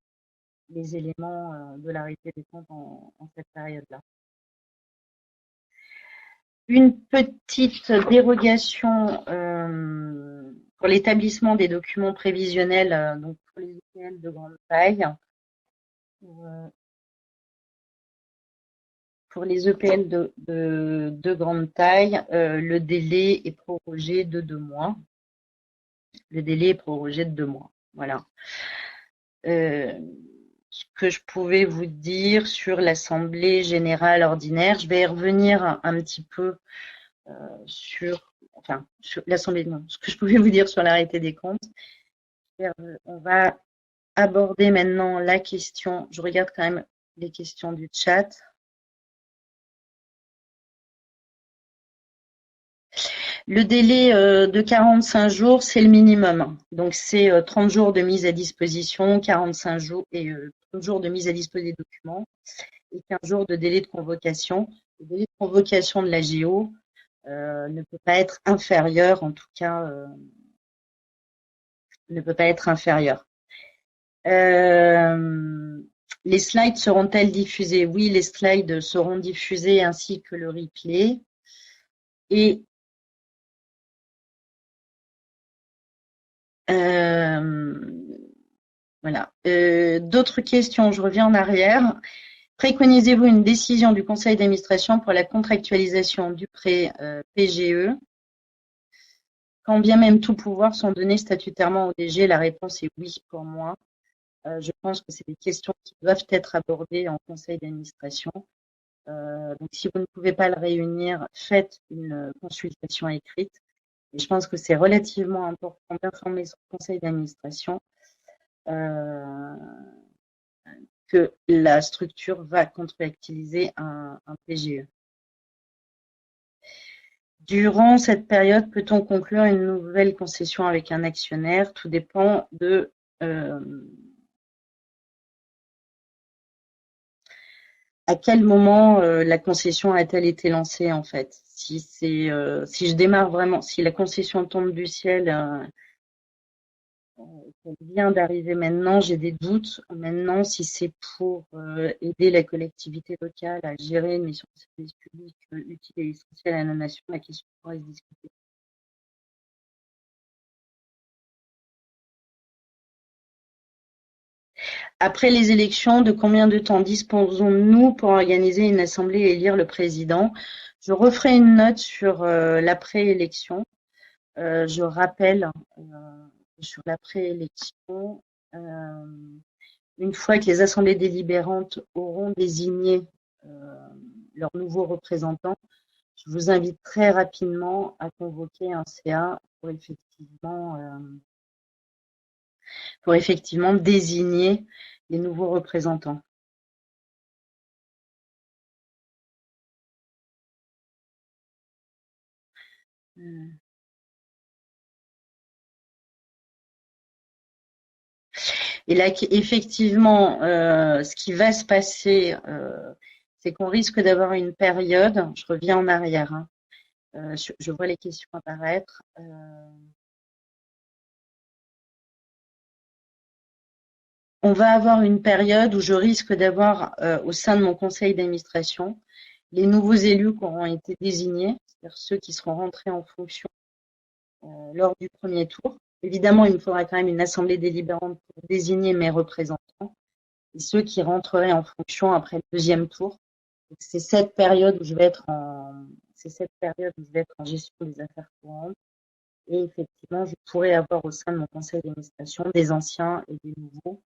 les éléments de l'arrêté des comptes en cette période-là. Une petite dérogation pour l'établissement des documents prévisionnels donc pour les EPL de grande taille. Pour les EPL de grande taille, le délai est prorogé de 2 mois. Le délai est prorogé de 2 mois. Voilà. Ce que je pouvais vous dire sur l'Assemblée générale ordinaire, je vais y revenir un petit peu sur l'Assemblée, non, ce que je pouvais vous dire sur l'arrêté des comptes. On va aborder maintenant la question, je regarde quand même les questions du chat. Le délai de 45 jours, c'est le minimum. Donc, c'est 30 jours de mise à disposition, 45 jours et 30 jours de mise à disposition des documents et 15 jours de délai de convocation. Le délai de convocation de la GO ne peut pas être inférieur, en tout cas, ne peut pas être inférieur. Les slides seront-elles diffusées? Oui, les slides seront diffusés ainsi que le replay. Et voilà. D'autres questions, je reviens en arrière. Préconisez-vous une décision du conseil d'administration pour la contractualisation du prêt PGE? Quand bien même tout pouvoir sont donnés statutairement au DG, la réponse est oui pour moi. Je pense que c'est des questions qui doivent être abordées en conseil d'administration. Donc, si vous ne pouvez pas le réunir, faites une consultation écrite. Et je pense que c'est relativement important d'informer son conseil d'administration que la structure va contractualiser un PGE. Durant cette période, peut-on conclure une nouvelle concession avec un actionnaire? Tout dépend de à quel moment la concession a-t-elle été lancée en fait? Si je démarre vraiment, si la concession tombe du ciel, elle vient d'arriver maintenant, j'ai des doutes. Maintenant, si c'est pour aider la collectivité locale à gérer une mission de service public utile et essentielle à la nation, la question pourrait se discuter. Après les élections, de combien de temps disposons-nous pour organiser une assemblée et élire le président? Je referai une note sur l'après-élection. Je rappelle sur l'après-élection, une fois que les assemblées délibérantes auront désigné leurs nouveaux représentants, je vous invite très rapidement à convoquer un CA pour effectivement désigner les nouveaux représentants. Et là, effectivement, ce qui va se passer, c'est qu'on risque d'avoir une période, je reviens en arrière, hein, je vois les questions apparaître. On va avoir une période où je risque d'avoir au sein de mon conseil d'administration les nouveaux élus qui auront été désignés, c'est-à-dire ceux qui seront rentrés en fonction lors du premier tour. Évidemment, il me faudra quand même une assemblée délibérante pour désigner mes représentants et ceux qui rentreraient en fonction après le deuxième tour. C'est cette période où je vais être en gestion des affaires courantes. Et effectivement, je pourrais avoir au sein de mon conseil d'administration des anciens et des nouveaux.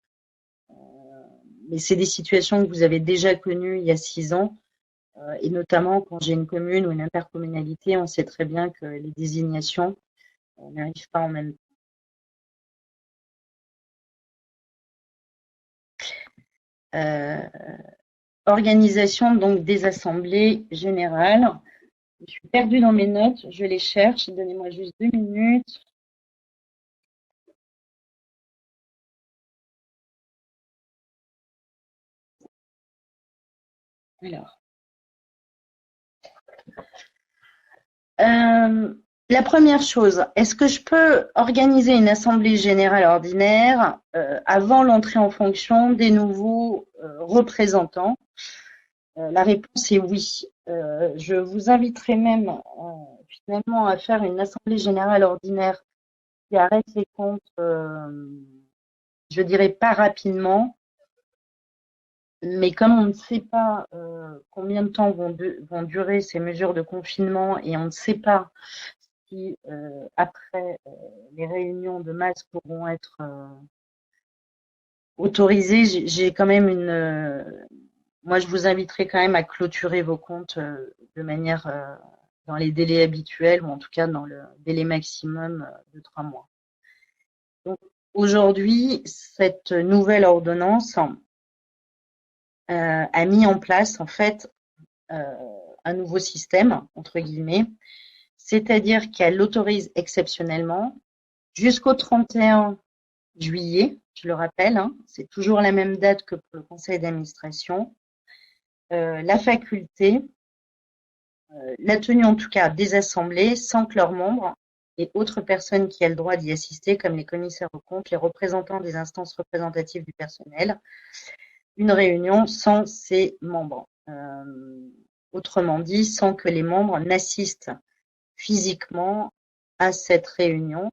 Mais c'est des situations que vous avez déjà connues il y a 6 ans. Et notamment quand j'ai une commune ou une intercommunalité, on sait très bien que les désignations n'arrivent pas en même temps. Organisation donc des assemblées générales. Je suis perdue dans mes notes, je les cherche. Donnez-moi juste 2 minutes. Alors, la première chose, est-ce que je peux organiser une assemblée générale ordinaire avant l'entrée en fonction des nouveaux représentants? La réponse est oui. Je vous inviterai même finalement à faire une assemblée générale ordinaire qui arrête les comptes, je dirais pas rapidement, mais comme on ne sait pas combien de temps vont durer ces mesures de confinement et on ne sait pas si après les réunions de masse pourront être autorisées, j'ai quand même moi, je vous inviterai quand même à clôturer vos comptes de manière dans les délais habituels ou en tout cas dans le délai maximum de 3 mois. Donc aujourd'hui, cette nouvelle ordonnance a mis en place en fait un nouveau système entre guillemets, c'est-à-dire qu'elle autorise exceptionnellement jusqu'au 31 juillet, je le rappelle, hein, c'est toujours la même date que pour le conseil d'administration, la faculté, la tenue en tout cas des assemblées sans que leurs membres et autres personnes qui aient le droit d'y assister, comme les commissaires aux comptes, les représentants des instances représentatives du personnel, une réunion sans ces membres. Autrement dit, sans que les membres n'assistent physiquement à cette réunion,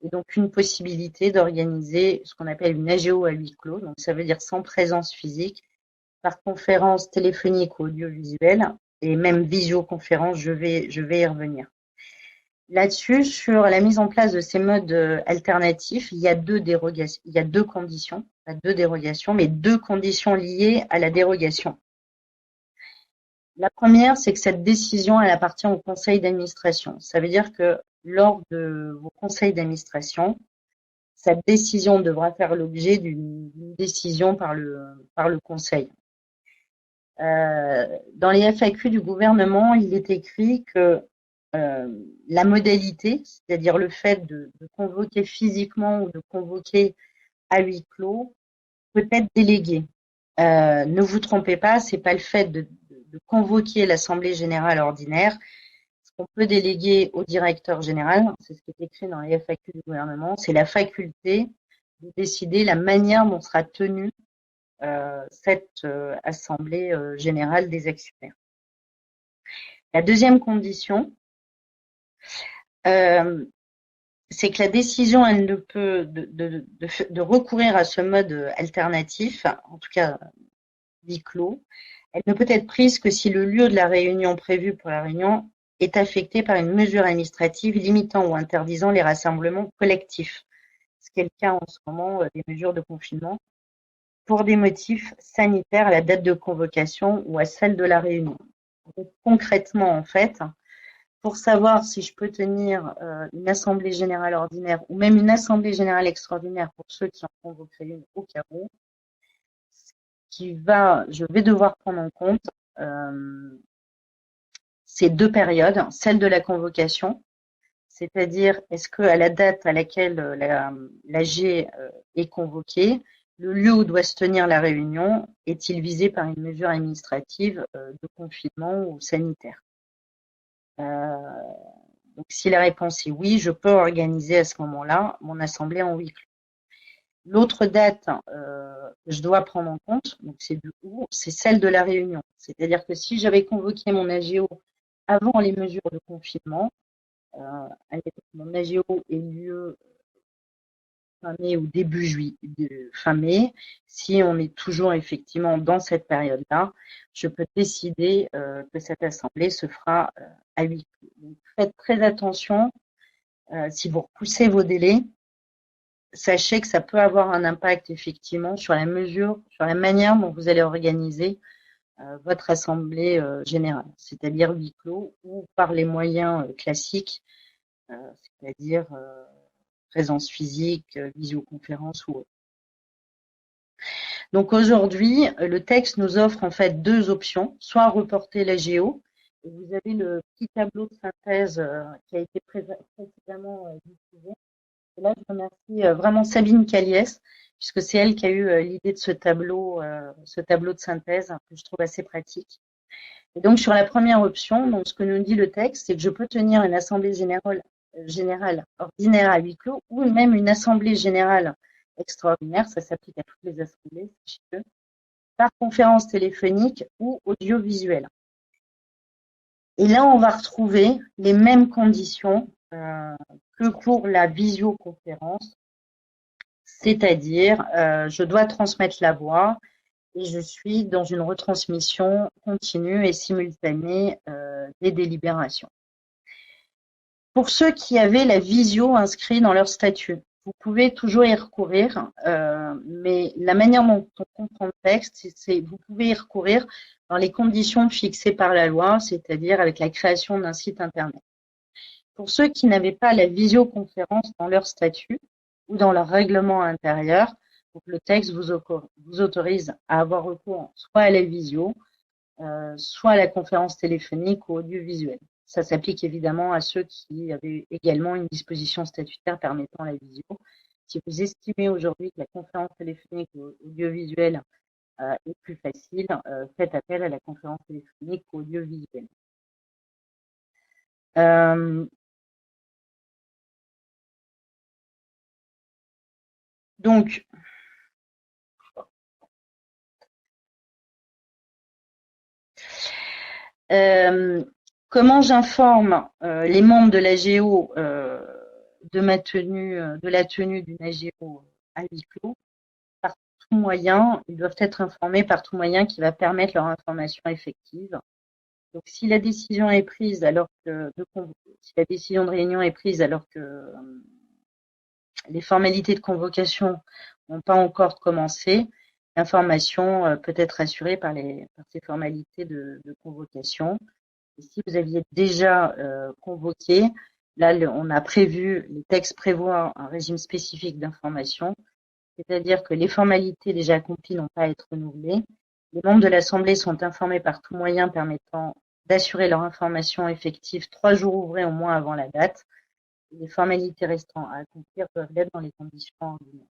et donc une possibilité d'organiser ce qu'on appelle une AGO à huis clos, donc ça veut dire sans présence physique, par conférence téléphonique ou audiovisuelle, et même visioconférence, je vais y revenir. Là-dessus, sur la mise en place de ces modes alternatifs, il y a deux dérogations, il y a deux conditions, pas deux dérogations, mais deux conditions liées à la dérogation. La première, c'est que cette décision, elle appartient au conseil d'administration. Ça veut dire que lors de vos conseils d'administration, cette décision devra faire l'objet d'une décision par le conseil. Dans les FAQ du gouvernement, il est écrit que la modalité, c'est-à-dire le fait de convoquer physiquement ou de convoquer à huis clos, peut être délégué. Ne vous trompez pas, c'est pas le fait de convoquer l'Assemblée générale ordinaire. Ce qu'on peut déléguer au directeur général, c'est ce qui est écrit dans les FAQ du gouvernement, c'est la faculté de décider la manière dont sera tenue cette Assemblée générale des actionnaires. La deuxième condition, c'est que la décision, elle ne peut de recourir à ce mode alternatif, en tout cas huis clos, elle ne peut être prise que si le lieu de la réunion prévue pour la réunion est affecté par une mesure administrative limitant ou interdisant les rassemblements collectifs, ce qui est le cas en ce moment des mesures de confinement, pour des motifs sanitaires à la date de convocation ou à celle de la réunion. Donc, concrètement, en fait, pour savoir si je peux tenir une assemblée générale ordinaire ou même une assemblée générale extraordinaire pour ceux qui en convoqueraient une au cas où, je vais devoir prendre en compte ces deux périodes, celle de la convocation, c'est-à-dire est-ce qu'à la date à laquelle l'AG est convoquée, le lieu où doit se tenir la réunion est-il visé par une mesure administrative de confinement ou sanitaire? Donc, si la réponse est oui, je peux organiser à ce moment-là mon assemblée en huis clos. L'autre date que je dois prendre en compte, donc c'est celle de la réunion. C'est-à-dire que si j'avais convoqué mon AGO avant les mesures de confinement, mon AGO ait lieu fin mai ou début juillet, fin mai, si on est toujours effectivement dans cette période-là, je peux décider que cette assemblée se fera à huis clos. Donc, faites très attention. Si vous repoussez vos délais, sachez que ça peut avoir un impact effectivement sur la mesure, sur la manière dont vous allez organiser votre assemblée générale, c'est-à-dire huis clos ou par les moyens classiques, c'est-à-dire présence physique, visioconférence ou autre. Donc aujourd'hui, le texte nous offre en fait deux options, soit reporter la géo, et vous avez le petit tableau de synthèse qui a été précédemment diffusé. Et là, je remercie vraiment Sabine Caliès, puisque c'est elle qui a eu l'idée de ce tableau de synthèse que je trouve assez pratique. Et donc sur la première option, donc ce que nous dit le texte, c'est que je peux tenir une assemblée générale ordinaire à huis clos ou même une assemblée générale extraordinaire, ça s'applique à toutes les assemblées, sachez-le, par conférence téléphonique ou audiovisuelle. Et là, on va retrouver les mêmes conditions que pour la visioconférence, c'est-à-dire je dois transmettre la voix et je suis dans une retransmission continue et simultanée des délibérations. Pour ceux qui avaient la visio inscrit dans leur statut, vous pouvez toujours y recourir, mais la manière dont on comprend le texte, c'est vous pouvez y recourir dans les conditions fixées par la loi, c'est-à-dire avec la création d'un site internet. Pour ceux qui n'avaient pas la visioconférence dans leur statut ou dans leur règlement intérieur, donc le texte vous autorise à avoir recours soit à la visio, soit à la conférence téléphonique ou audiovisuelle. Ça s'applique évidemment à ceux qui avaient également une disposition statutaire permettant la visio. Si vous estimez aujourd'hui que la conférence téléphonique ou audiovisuelle est plus facile, faites appel à la conférence téléphonique ou audiovisuelle. Donc, comment j'informe les membres de la Géo de la tenue d'une AGO à huis clos? Par tout moyen, ils doivent être informés par tout moyen qui va permettre leur information effective. Donc, si la décision est prise si la décision de réunion est prise alors que les formalités de convocation n'ont pas encore commencé, l'information peut être assurée par ces formalités de convocation. Et si vous aviez déjà convoqué, là, les textes prévoient un régime spécifique d'information, c'est-à-dire que les formalités déjà accomplies n'ont pas à être renouvelées. Les membres de l'Assemblée sont informés par tout moyen permettant d'assurer leur information effective 3 jours ouvrés au moins avant la date. Les formalités restant à accomplir doivent l'être dans les conditions ordinaires.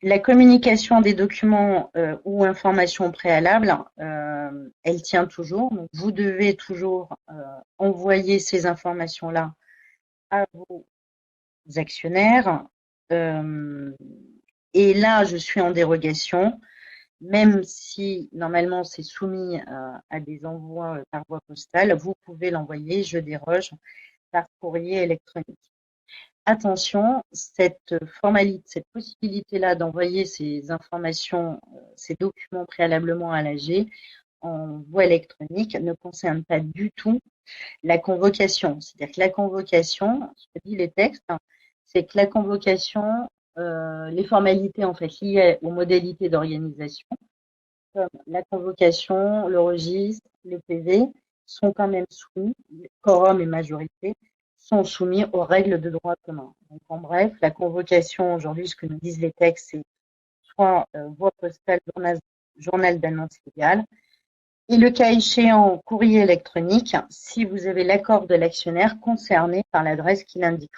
La communication des documents ou informations préalables, elle tient toujours. Donc, vous devez toujours envoyer ces informations-là à vos actionnaires. Et là, je suis en dérogation, même si normalement c'est soumis à des envois par voie postale, vous pouvez l'envoyer, je déroge, par courrier électronique. Attention, cette possibilité-là d'envoyer ces informations, ces documents préalablement à l'AG en voie électronique ne concerne pas du tout la convocation. C'est-à-dire que la convocation, ce que dit les textes, c'est que la convocation, les formalités en fait liées aux modalités d'organisation, comme la convocation, le registre, le PV, sont quand même soumis, quorum et majorité, sont soumis aux règles de droit commun. Donc, en bref, la convocation, aujourd'hui, ce que nous disent les textes, c'est soit voie postale, journal d'annonce légale, et le cas échéant, courrier électronique, si vous avez l'accord de l'actionnaire concerné par l'adresse qu'il indique.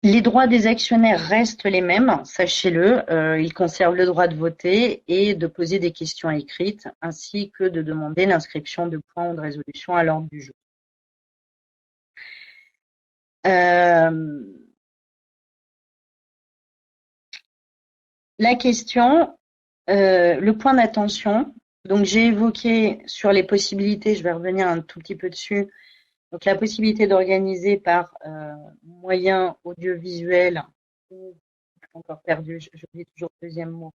Les droits des actionnaires restent les mêmes, sachez-le. Ils conservent le droit de voter et de poser des questions écrites, ainsi que de demander l'inscription de points ou de résolutions à l'ordre du jour. La question, le point d'attention. Donc, j'ai évoqué sur les possibilités, je vais revenir un tout petit peu dessus. Donc, la possibilité d'organiser par moyen audiovisuel, encore perdu, j'oublie toujours le deuxième mot,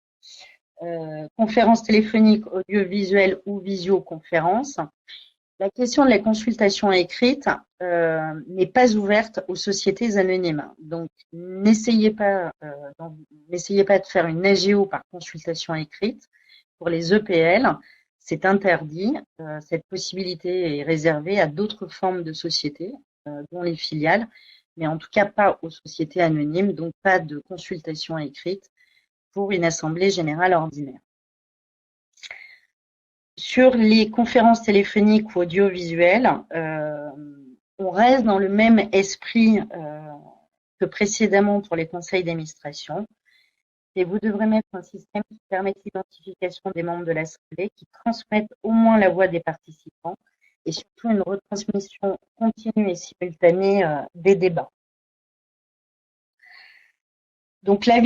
conférence téléphonique, audiovisuelle ou visioconférence. La question de la consultation écrite n'est pas ouverte aux sociétés anonymes. Donc, n'essayez pas de faire une AGO par consultation écrite. Pour les EPL, c'est interdit. Cette possibilité est réservée à d'autres formes de sociétés, dont les filiales, mais en tout cas pas aux sociétés anonymes, donc pas de consultation écrite pour une assemblée générale ordinaire. Sur les conférences téléphoniques ou audiovisuelles, on reste dans le même esprit que précédemment pour les conseils d'administration. Et vous devrez mettre un système qui permette l'identification des membres de l'Assemblée, qui transmettent au moins la voix des participants et surtout une retransmission continue et simultanée des débats. Donc la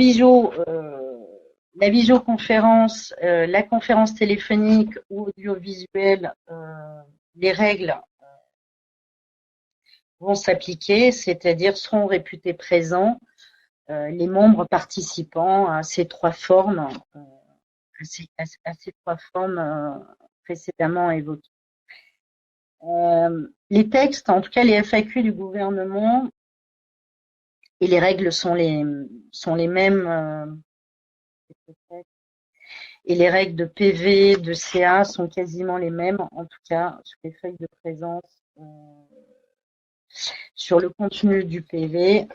visioconférence, la conférence téléphonique ou audiovisuelle, les règles vont s'appliquer, c'est-à-dire seront réputés présents les membres participants à ces trois formes, précédemment évoquées. Les textes, en tout cas les FAQ du gouvernement, et les règles sont les mêmes. Et les règles de PV, de CA sont quasiment les mêmes, en tout cas sur les feuilles de présence, sur le contenu du PV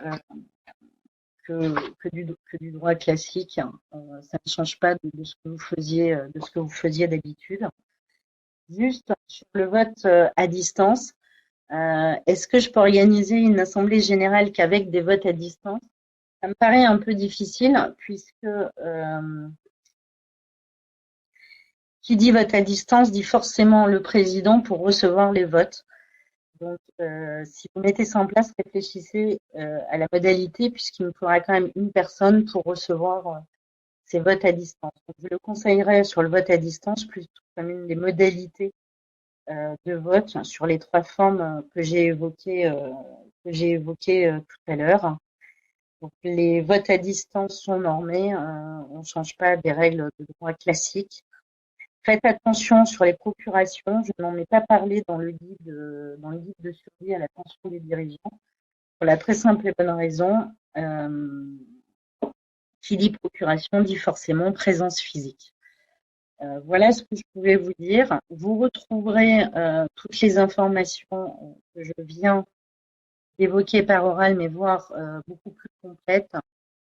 que du droit classique. Ça ne change pas de ce que vous faisiez d'habitude. Juste sur le vote à distance, est-ce que je peux organiser une assemblée générale qu'avec des votes à distance? Ça me paraît un peu difficile puisque qui dit vote à distance dit forcément le président pour recevoir les votes. Donc, si vous mettez ça en place, réfléchissez à la modalité puisqu'il me faudra quand même une personne pour recevoir ces votes à distance. Donc, je le conseillerais sur le vote à distance plutôt comme une des modalités de vote sur les trois formes que j'ai évoquées tout à l'heure. Donc, les votes à distance sont normés, on ne change pas des règles de droit classique. Faites attention sur les procurations, je n'en ai pas parlé dans le guide de survie à l'attention des dirigeants, pour la très simple et bonne raison, qui dit procuration dit forcément présence physique. Voilà ce que je pouvais vous dire. Vous retrouverez toutes les informations que je viens d'évoquer par oral, mais voire beaucoup plus complètes,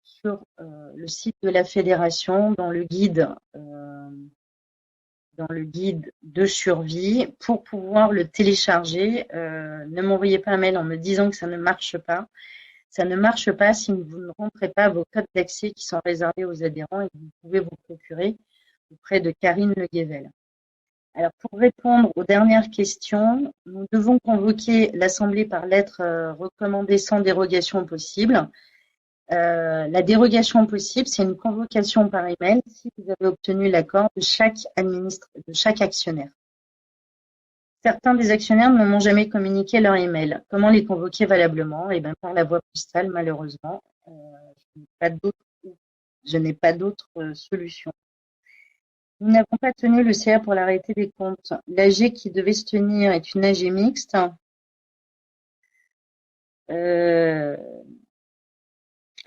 sur le site de la fédération, dans le guide de survie. Pour pouvoir le télécharger, ne m'envoyez pas un mail en me disant que ça ne marche pas. Ça ne marche pas si vous ne rentrez pas vos codes d'accès qui sont réservés aux adhérents et que vous pouvez vous procurer auprès de Karine Le Guével. Alors, pour répondre aux dernières questions, nous devons convoquer l'Assemblée par lettre recommandée sans dérogation possible. La dérogation possible, c'est une convocation par email si vous avez obtenu l'accord de chaque actionnaire. Certains des actionnaires ne m'ont jamais communiqué leur email. Comment les convoquer valablement? Eh bien, par la voie postale, malheureusement. Je n'ai pas d'autre solution. Nous n'avons pas tenu le CA pour l'arrêté des comptes. L'AG qui devait se tenir est une AG mixte.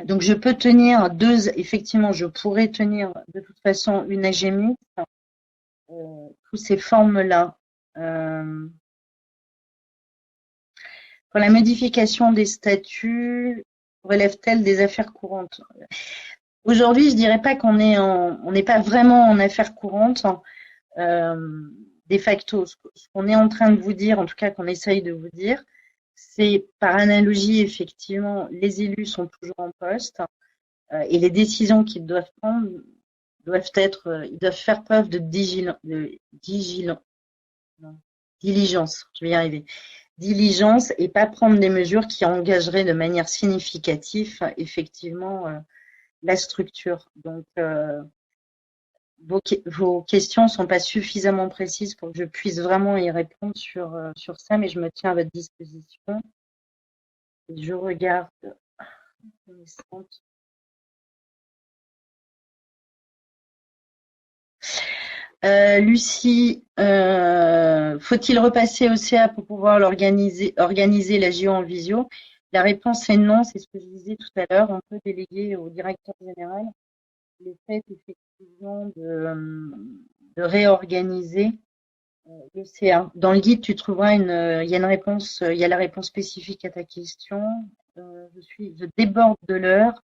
Donc, je peux tenir effectivement, je pourrais tenir de toute façon une AG mixte, sous ces formes-là. Pour la modification des statuts, relève-t-elle des affaires courantes? Aujourd'hui, je dirais pas qu'on n'est pas vraiment en affaires courantes. De facto, ce qu'on est en train de vous dire, en tout cas qu'on essaye de vous dire, c'est par analogie, effectivement, les élus sont toujours en poste et les décisions qu'ils doivent prendre ils doivent faire preuve de diligence, je vais y arriver, diligence et pas prendre des mesures qui engageraient de manière significative, effectivement, la structure. Donc, vos questions ne sont pas suffisamment précises pour que je puisse vraiment y répondre sur ça, mais je me tiens à votre disposition. Et je regarde. Lucie, faut-il repasser au CA pour pouvoir organiser la JO en visio? La réponse est non, c'est ce que je disais tout à l'heure. On peut déléguer au directeur général le fait effectivement de réorganiser le CA. Dans le guide, tu trouveras il y a une réponse, il y a la réponse spécifique à ta question. Je déborde de l'heure.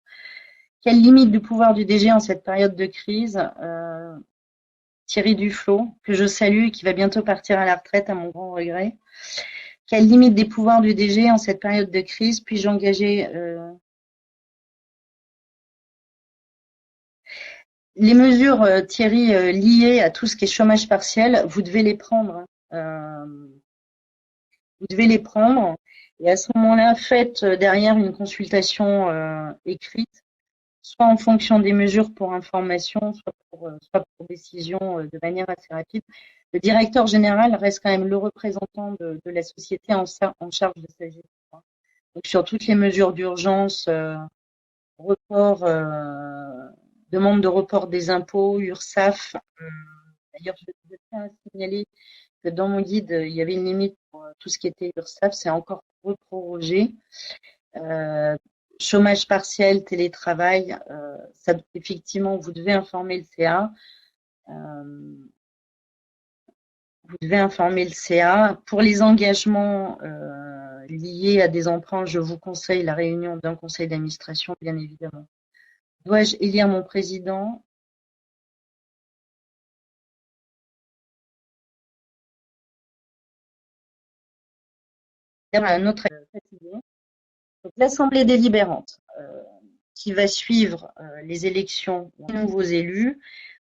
Quelle limite du pouvoir du DG en cette période de crise? Thierry Duflot, que je salue et qui va bientôt partir à la retraite à mon grand regret. Quelle limite des pouvoirs du DG en cette période de crise? Puis-je engager les mesures, Thierry, liées à tout ce qui est chômage partiel, vous devez les prendre. Vous devez les prendre. Et à ce moment-là, faites derrière une consultation écrite, soit en fonction des mesures pour information, soit pour décision de manière assez rapide. Le directeur général reste quand même le représentant de la société en charge de sa gestion. Donc sur toutes les mesures d'urgence, report, demande de report des impôts, URSSAF. D'ailleurs, je tiens à signaler que dans mon guide, il y avait une limite pour tout ce qui était URSSAF, c'est encore reprorogé. Chômage partiel, télétravail, ça, effectivement, vous devez informer le CA. Vous devez informer le CA. Pour les engagements liés à des emprunts, je vous conseille la réunion d'un conseil d'administration, bien évidemment. Dois-je élire mon président? Un autre donc, l'Assemblée délibérante qui va suivre les élections des nouveaux élus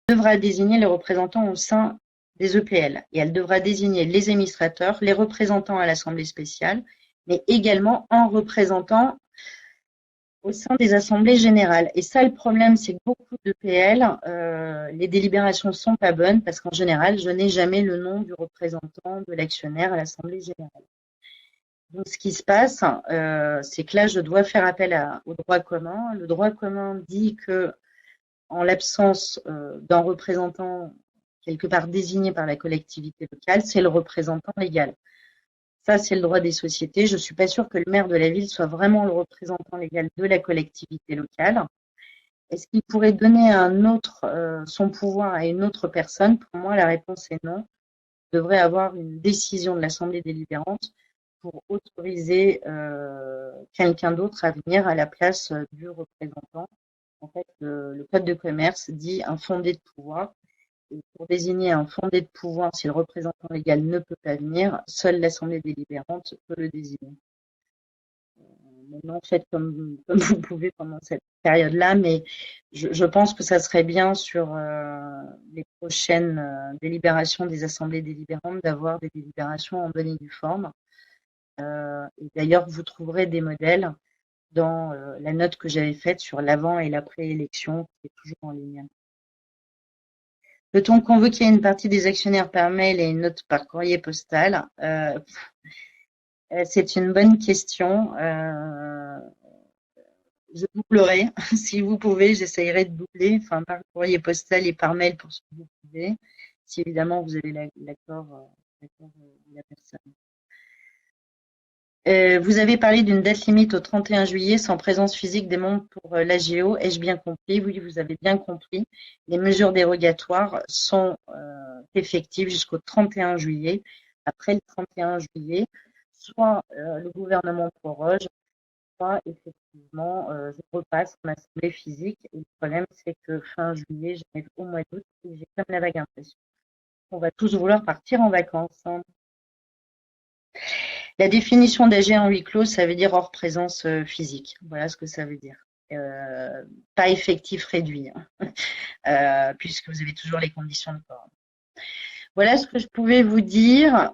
devra désigner les représentants au sein des EPL et elle devra désigner les administrateurs, les représentants à l'Assemblée spéciale, mais également un représentant au sein des assemblées générales. Et ça, le problème, c'est que beaucoup d'EPL, les délibérations ne sont pas bonnes parce qu'en général, je n'ai jamais le nom du représentant de l'actionnaire à l'Assemblée générale. Donc, ce qui se passe, c'est que là, je dois faire appel au droit commun. Le droit commun dit que, en l'absence d'un représentant quelque part désigné par la collectivité locale, c'est le représentant légal. Ça, c'est le droit des sociétés. Je ne suis pas sûre que le maire de la ville soit vraiment le représentant légal de la collectivité locale. Est-ce qu'il pourrait donner son pouvoir à une autre personne? Pour moi, la réponse est non. Il devrait avoir une décision de l'Assemblée délibérante pour autoriser quelqu'un d'autre à venir à la place du représentant. En fait, le code de commerce dit un fondé de pouvoir. Et pour désigner un fondé de pouvoir, si le représentant légal ne peut pas venir, seule l'Assemblée délibérante peut le désigner. Maintenant, faites comme vous pouvez pendant cette période-là, mais je pense que ça serait bien sur les prochaines délibérations des assemblées délibérantes d'avoir des délibérations en bonne et due forme. Et d'ailleurs, vous trouverez des modèles dans la note que j'avais faite sur l'avant et l'après-élection, qui est toujours en ligne. Peut-on convoquer une partie des actionnaires par mail et une autre par courrier postal? C'est une bonne question. Je doublerai. Si vous pouvez, j'essayerai de doubler, enfin par courrier postal et par mail pour ce que vous pouvez, si évidemment vous avez l'accord de la personne. Vous avez parlé d'une date limite au 31 juillet sans présence physique des membres pour l'AGO. Ai-je bien compris? Oui, vous avez bien compris. Les mesures dérogatoires sont effectives jusqu'au 31 juillet. Après le 31 juillet, soit le gouvernement proroge, soit effectivement je repasse en assemblée physique. Et le problème, c'est que fin juillet, j'arrive au mois d'août et j'ai comme la vague impression qu'on va tous vouloir partir en vacances. La définition d'AG en huis clos, ça veut dire hors présence physique. Voilà ce que ça veut dire. Pas effectif réduit, puisque vous avez toujours les conditions de quorum. Voilà ce que je pouvais vous dire.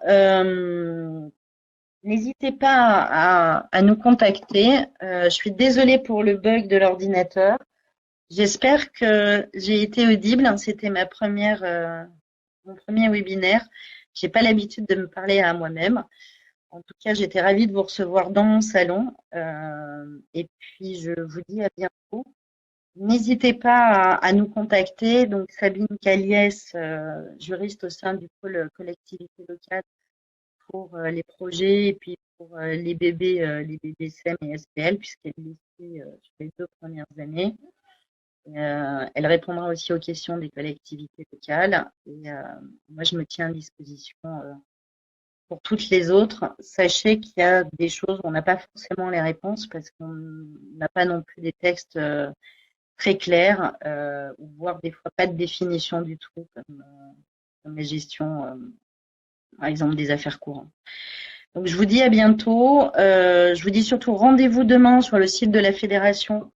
N'hésitez pas à nous contacter. Je suis désolée pour le bug de l'ordinateur. J'espère que j'ai été audible. C'était mon premier webinaire. Je n'ai pas l'habitude de me parler à moi-même. En tout cas, j'étais ravie de vous recevoir dans mon salon. Et puis, je vous dis à bientôt. N'hésitez pas à nous contacter. Donc, Sabine Caliès, juriste au sein du pôle collectivité locale pour les projets et puis pour les bébés SEM et SPL, puisqu'elle est listée sur les 2 premières années. Elle répondra aussi aux questions des collectivités locales. Et moi, je me tiens à disposition pour toutes les autres. Sachez qu'il y a des choses où on n'a pas forcément les réponses parce qu'on n'a pas non plus des textes très clairs, ou voire des fois pas de définition du tout, comme la gestion, par exemple, des affaires courantes. Donc, je vous dis à bientôt. Je vous dis surtout rendez-vous demain sur le site de la Fédération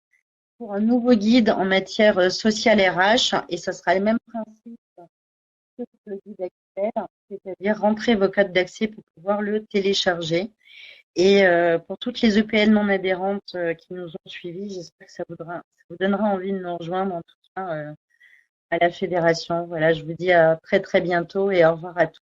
pour un nouveau guide en matière sociale RH, et ça sera le même principe que le guide actuel, c'est-à-dire rentrer vos codes d'accès pour pouvoir le télécharger. Et pour toutes les EPL non adhérentes qui nous ont suivis, j'espère que ça vous donnera envie de nous rejoindre, en tout cas à la fédération. Voilà, je vous dis à très très bientôt et au revoir à tous.